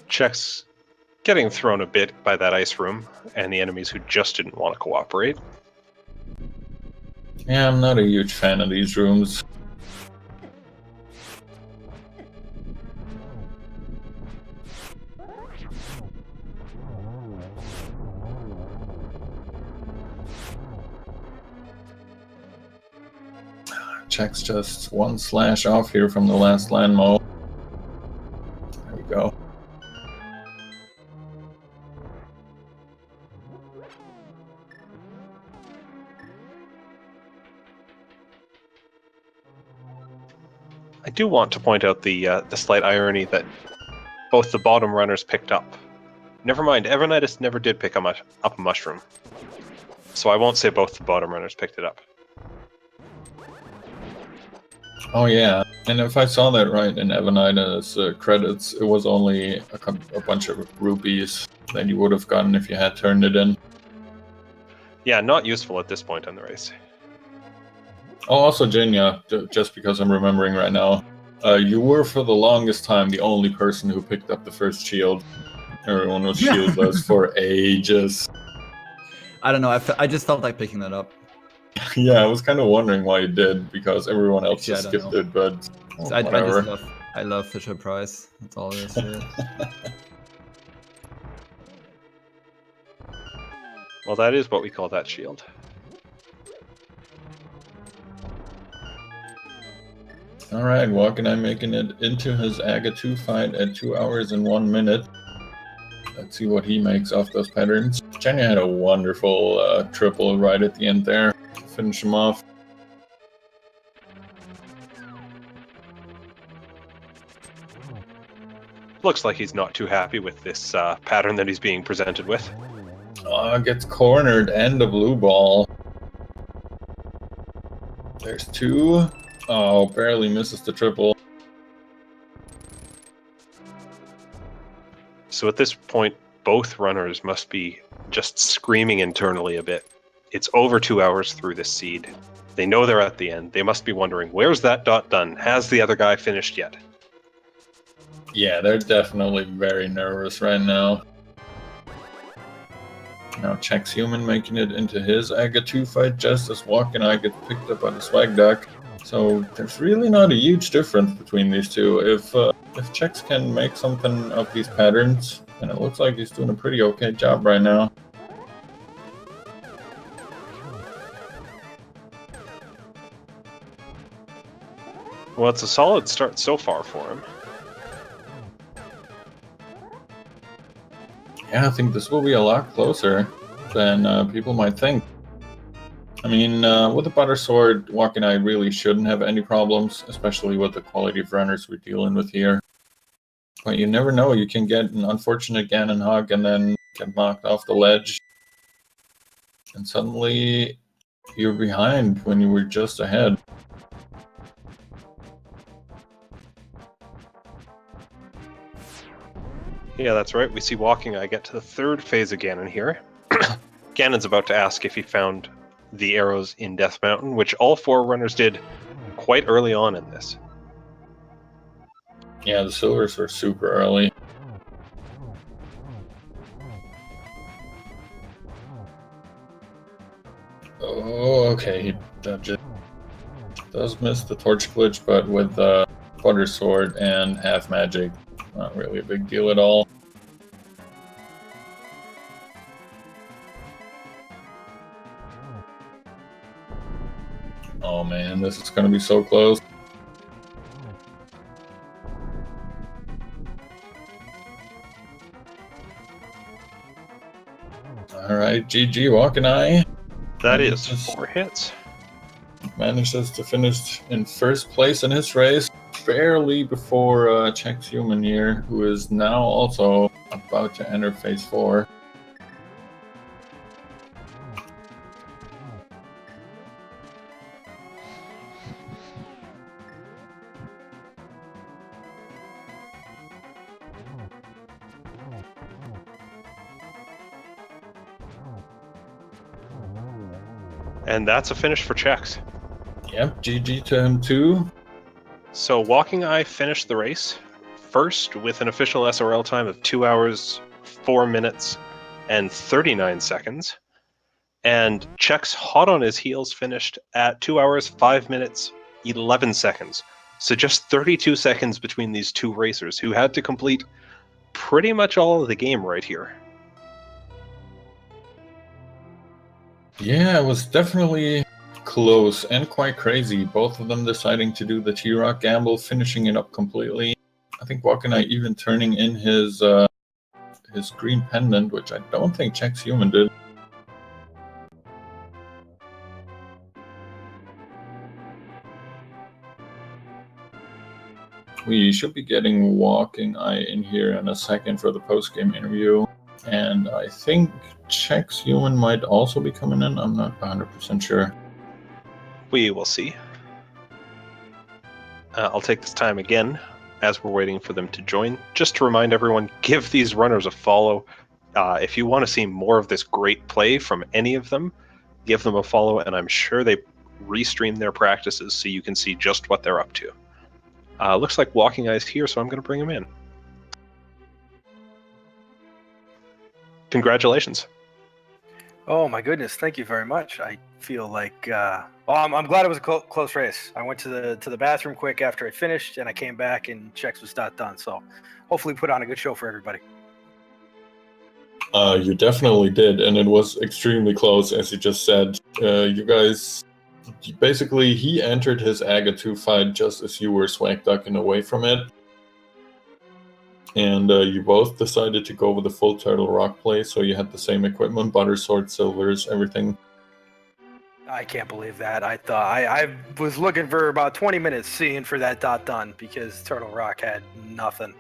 Chex getting thrown a bit by that ice room and the enemies who just didn't want to cooperate. Yeah, I'm not a huge fan of these rooms. Check's just one slash off here from the last land mo. There we go. I do want to point out the slight irony that both the bottom runners picked up. Never mind, Evanidus never did pick up a mushroom. So I won't say both the bottom runners picked it up. Oh yeah, and if I saw that right in Evanidus' credits, it was only a bunch of rupees that you would have gotten if you had turned it in. Yeah, not useful at this point in the race. Oh, also Jenya, just because I'm remembering right now, you were for the longest time the only person who picked up the first shield. Everyone was shieldless for ages. I don't know. I just felt like picking that up. Yeah, I was kind of wondering why you did, because everyone else Actually, just I don't skipped know. it, but oh, I whatever. just love Fisher Price. That's all there is to it. Well, that is what we call that shield. Alright, Walkingeye making it into his Aga 2 fight at 2 hours and 1 minute. Let's see what he makes off those patterns. Jenja had a wonderful triple right at the end there to finish him off. Looks like he's not too happy with this pattern that he's being presented with. Gets cornered and a blue ball. There's 2. Oh, barely misses the triple. So at this point, both runners must be just screaming internally a bit. It's over 2 hours through this seed. They know they're at the end. They must be wondering, where's that dot done? Has the other guy finished yet? Yeah, they're definitely very nervous right now. Now Chexhuman making it into his Aga 2 fight just as Walkingeye gets picked up by the swag duck. So there's really not a huge difference between these two. If Chex can make something of these patterns, and it looks like he's doing a pretty okay job right now. Well, it's a solid start so far for him. Yeah, I think this will be a lot closer than people might think. I mean, with the Butter Sword, Walkingeye really shouldn't have any problems, especially with the quality of runners we're dealing with here. But you never know, you can get an unfortunate Ganon hug and then get knocked off the ledge. And suddenly, you're behind when you were just ahead. Yeah, that's right. We see Walkingeye get to the third phase of Ganon here. Ganon's about to ask if he found the arrows in Death Mountain, which all 4 runners did quite early on in this. Yeah, the silvers were super early. Oh, okay, he dodged it. Does miss the torch glitch, but with Butter Sword and half magic, not really a big deal at all. Oh man, this is gonna be so close. Alright, GG Walkingeye. That is 4 hits. Manages to finish in first place in his race, barely before Chexhuman here, who is now also about to enter phase 4. And that's a finish for Chex. Yep, GG to him too. So Walkingeye finished the race first with an official SRL time of 2 hours, 4 minutes, and 39 seconds. And Chex, hot on his heels, finished at 2 hours, 5 minutes, 11 seconds. So just 32 seconds between these two racers who had to complete pretty much all of the game right here. Yeah, it was definitely close and quite crazy. Both of them deciding to do the T-Rock gamble, finishing it up completely. I think Walkingeye even turning in his green pendant, which I don't think Chexhuman did. We should be getting Walkingeye in here in a second for the post-game interview. And I think Chexhuman might also be coming in. I'm not 100% sure. We will see. I'll take this time again, as we're waiting for them to join, just to remind everyone, give these runners a follow. If you want to see more of this great play from any of them, give them a follow, and I'm sure they restream their practices so you can see just what they're up to. Looks like Walkingeye's here, so I'm going to bring him in. Congratulations. Oh my goodness! Thank you very much. I feel like I'm glad it was a close race. I went to the bathroom quick after I finished, and I came back and Chex was not done. So hopefully, put on a good show for everybody. You definitely did, and it was extremely close, as you just said. You guys, basically, he entered his Aga 2 fight just as you were swag ducking away from it. And you both decided to go with the full Turtle Rock play, so you had the same equipment, butter sword, silvers, everything. I can't believe that. I thought I was looking for about 20 minutes seeing for that dot done because Turtle Rock had nothing.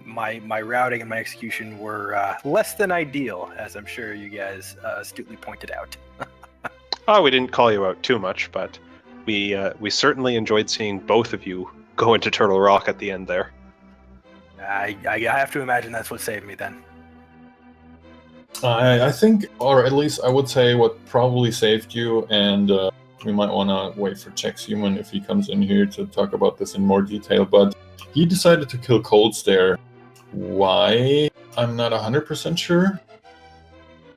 My routing and my execution were less than ideal, as I'm sure you guys astutely pointed out. Oh, we didn't call you out too much, but we certainly enjoyed seeing both of you go into Turtle Rock at the end there. I have to imagine that's what saved me then. I think, or at least I would say what probably saved you, and we might want to wait for Chexhuman if he comes in here to talk about this in more detail, but he decided to kill Cold Stare. Why? I'm not 100% sure.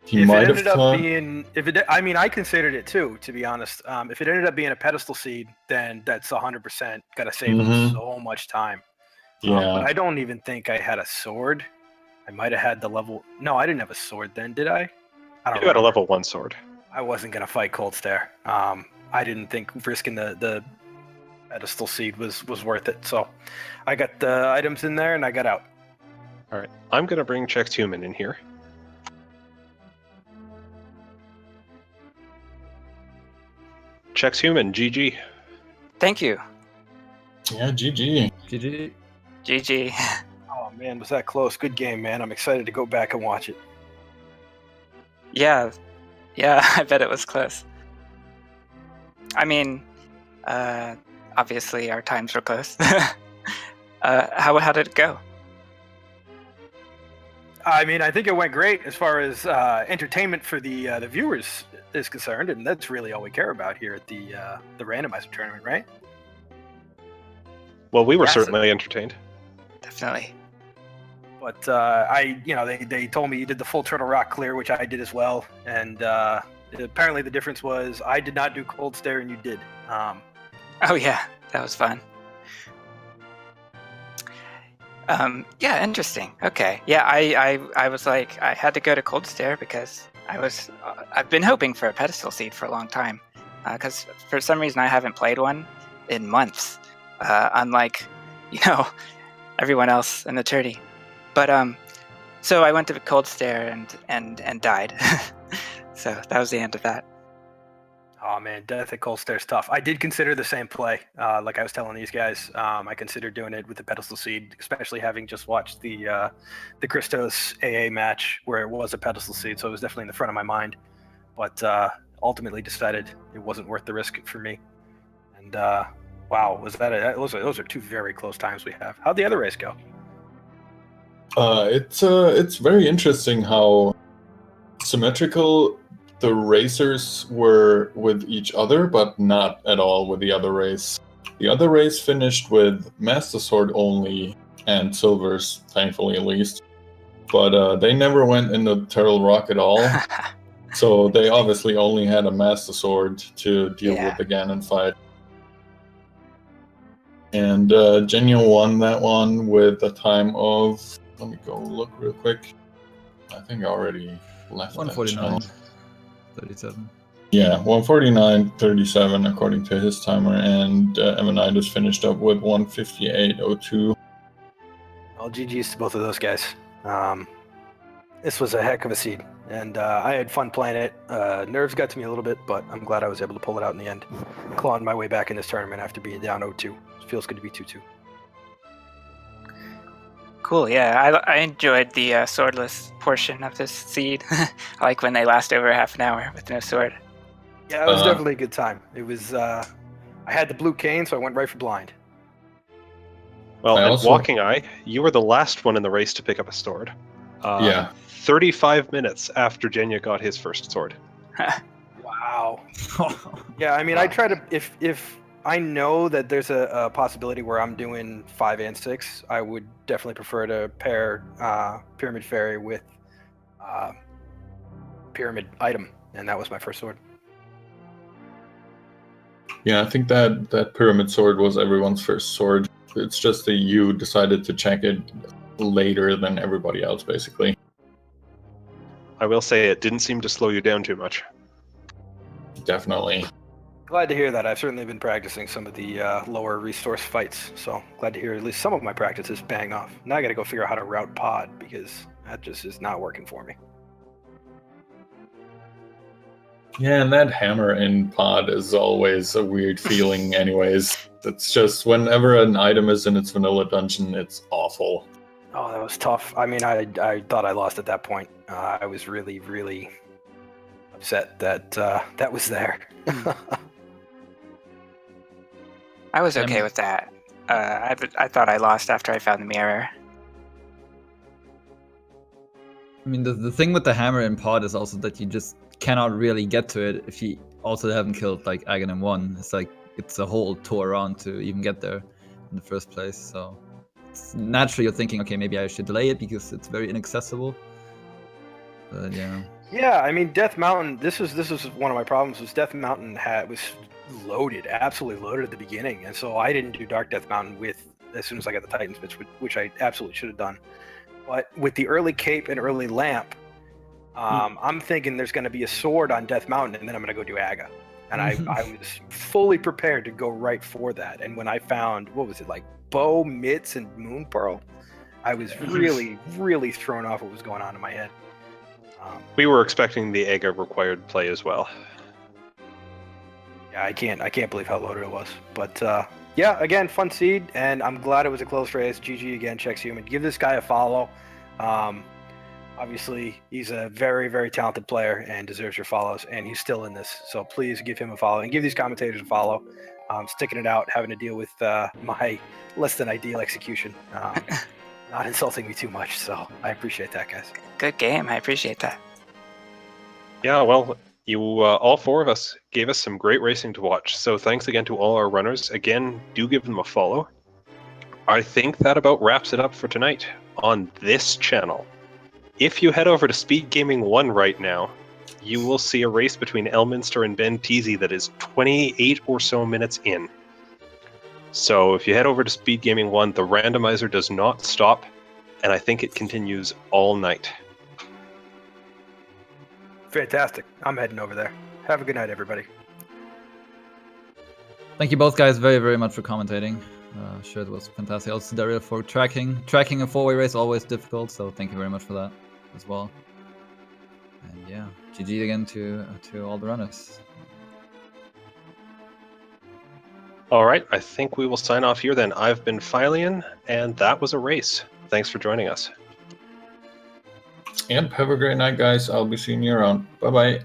He might have thought... I considered it too, to be honest. If it ended up being a pedestal seed, then that's 100% got to save him so much time. Yeah. But I don't even think I had a sword. I might have had the level... No, I didn't have a sword then, did I? You had a level 1 sword. I wasn't going to fight Cold Stare. I didn't think risking the pedestal seed was worth it. So I got the items in there and I got out. All right. I'm going to bring Chexhuman in here. Chexhuman, GG. Thank you. Yeah, GG. GG. GG. Oh man, was that close? Good game, man. I'm excited to go back and watch it. Yeah, I bet it was close. I mean, obviously our times were close. How did it go? I mean, I think it went great as far as entertainment for the viewers is concerned, and that's really all we care about here at the randomizer tournament, right? Well, we were certainly entertained. Definitely. But they told me you did the full Turtle Rock clear, which I did as well, and apparently the difference was I did not do Cold Stare and you did. Oh yeah, that was fun. Yeah, interesting. Okay. Yeah, I was like, I had to go to Cold Stare because I've been hoping for a pedestal seed for a long time. Because for some reason I haven't played one in months. Unlike, everyone else in the tourney. But so I went to Cold Stare and died. So that was the end of that. Oh man, death at Cold Stare's tough. I did consider the same play, like I was telling these guys. I considered doing it with the pedestal seed, especially having just watched the Christos AA match where it was a pedestal seed, so it was definitely in the front of my mind. But ultimately decided it wasn't worth the risk for me. And wow, those are two very close times we have. How'd the other race go? It's very interesting how symmetrical the racers were with each other, but not at all with the other race. The other race finished with Master Sword only and Silvers, thankfully at least. But they never went into Turtle Rock at all. So they obviously only had a Master Sword to deal with the Ganon fight. And Jenja won that one with a time of... Let me go look real quick. I think I already left that channel. 149.37. Yeah, 149.37 according to his timer, and Evanidus finished up with 158.02. Well, GG's to both of those guys. This was a heck of a seed, and I had fun playing it. Nerves got to me a little bit, but I'm glad I was able to pull it out in the end. Clawing my way back in this tournament after being down 0-2. It feels good to be 2-2. Cool, yeah. I enjoyed the swordless portion of this seed. I like when they last over half an hour with no sword. Yeah, it was definitely a good time. It was, I had the blue cane, so I went right for blind. Well, and Walkingeye, you were the last one in the race to pick up a sword. 35 minutes after Jenja got his first sword. Wow. Yeah, I mean, I try to, if I know that there's a possibility where I'm doing 5 and 6, I would definitely prefer to pair Pyramid Fairy with Pyramid Item, and that was my first sword. Yeah, I think that Pyramid Sword was everyone's first sword. It's just that you decided to check it later than everybody else, basically. I will say it didn't seem to slow you down too much. Definitely. Glad to hear that. I've certainly been practicing some of the lower resource fights, so glad to hear at least some of my practices paying off. Now I gotta go figure out how to route pod, because that just is not working for me. Yeah, and that hammer in pod is always a weird feeling anyways. It's just whenever an item is in its vanilla dungeon, it's awful. Oh, that was tough. I mean, I thought I lost at that point. I was really, really upset that that was there. I was okay with that. I thought I lost after I found the mirror. I mean, the thing with the hammer in pod is also that you just cannot really get to it if you also haven't killed like Aghanim 1. It's like it's a whole tour around to even get there in the first place. So naturally you're thinking, okay, maybe I should delay it because it's very inaccessible. But yeah. Yeah, I mean, Death Mountain. This was one of my problems. Was Death Mountain was loaded, absolutely loaded at the beginning, and so I didn't do Dark Death Mountain as soon as I got the Titan Spits, which I absolutely should have done. But with the early cape and early lamp, I'm thinking there's going to be a sword on Death Mountain, and then I'm going to go do Aga. And I was fully prepared to go right for that. And when I found, what was it, like Bow, Mitts, and Moon Pearl, I was really, really thrown off what was going on in my head. We were expecting the Aga required play as well. Yeah, I can't believe how loaded it was. But yeah, again, fun seed, and I'm glad it was a close race. GG again, Chexhuman. Give this guy a follow. Obviously, he's a very, very talented player and deserves your follows, and he's still in this. So please give him a follow and give these commentators a follow. Sticking it out, having to deal with my less than ideal execution. Not insulting me too much, so I appreciate that, guys. Good game. I appreciate that. Yeah, well, you all four of us gave us some great racing to watch. So thanks again to all our runners. Again, do give them a follow. I think that about wraps it up for tonight on this channel. If you head over to Speed Gaming 1 right now, you will see a race between Elminster and Ben Teasy that is 28 or so minutes in. So if you head over to Speed Gaming 1, the randomizer does not stop, and I think it continues all night. Fantastic. I'm heading over there. Have a good night, everybody. Thank you both guys very, very much for commentating. Sure, it was fantastic. Also, Daryl, for tracking a four-way race, always difficult, so thank you very much for that as well. And yeah, GG again to all the runners. All right, I think we will sign off here then. I've been Philion, and that was a race. Thanks for joining us. Yep, have a great night, guys. I'll be seeing you around. Bye-bye.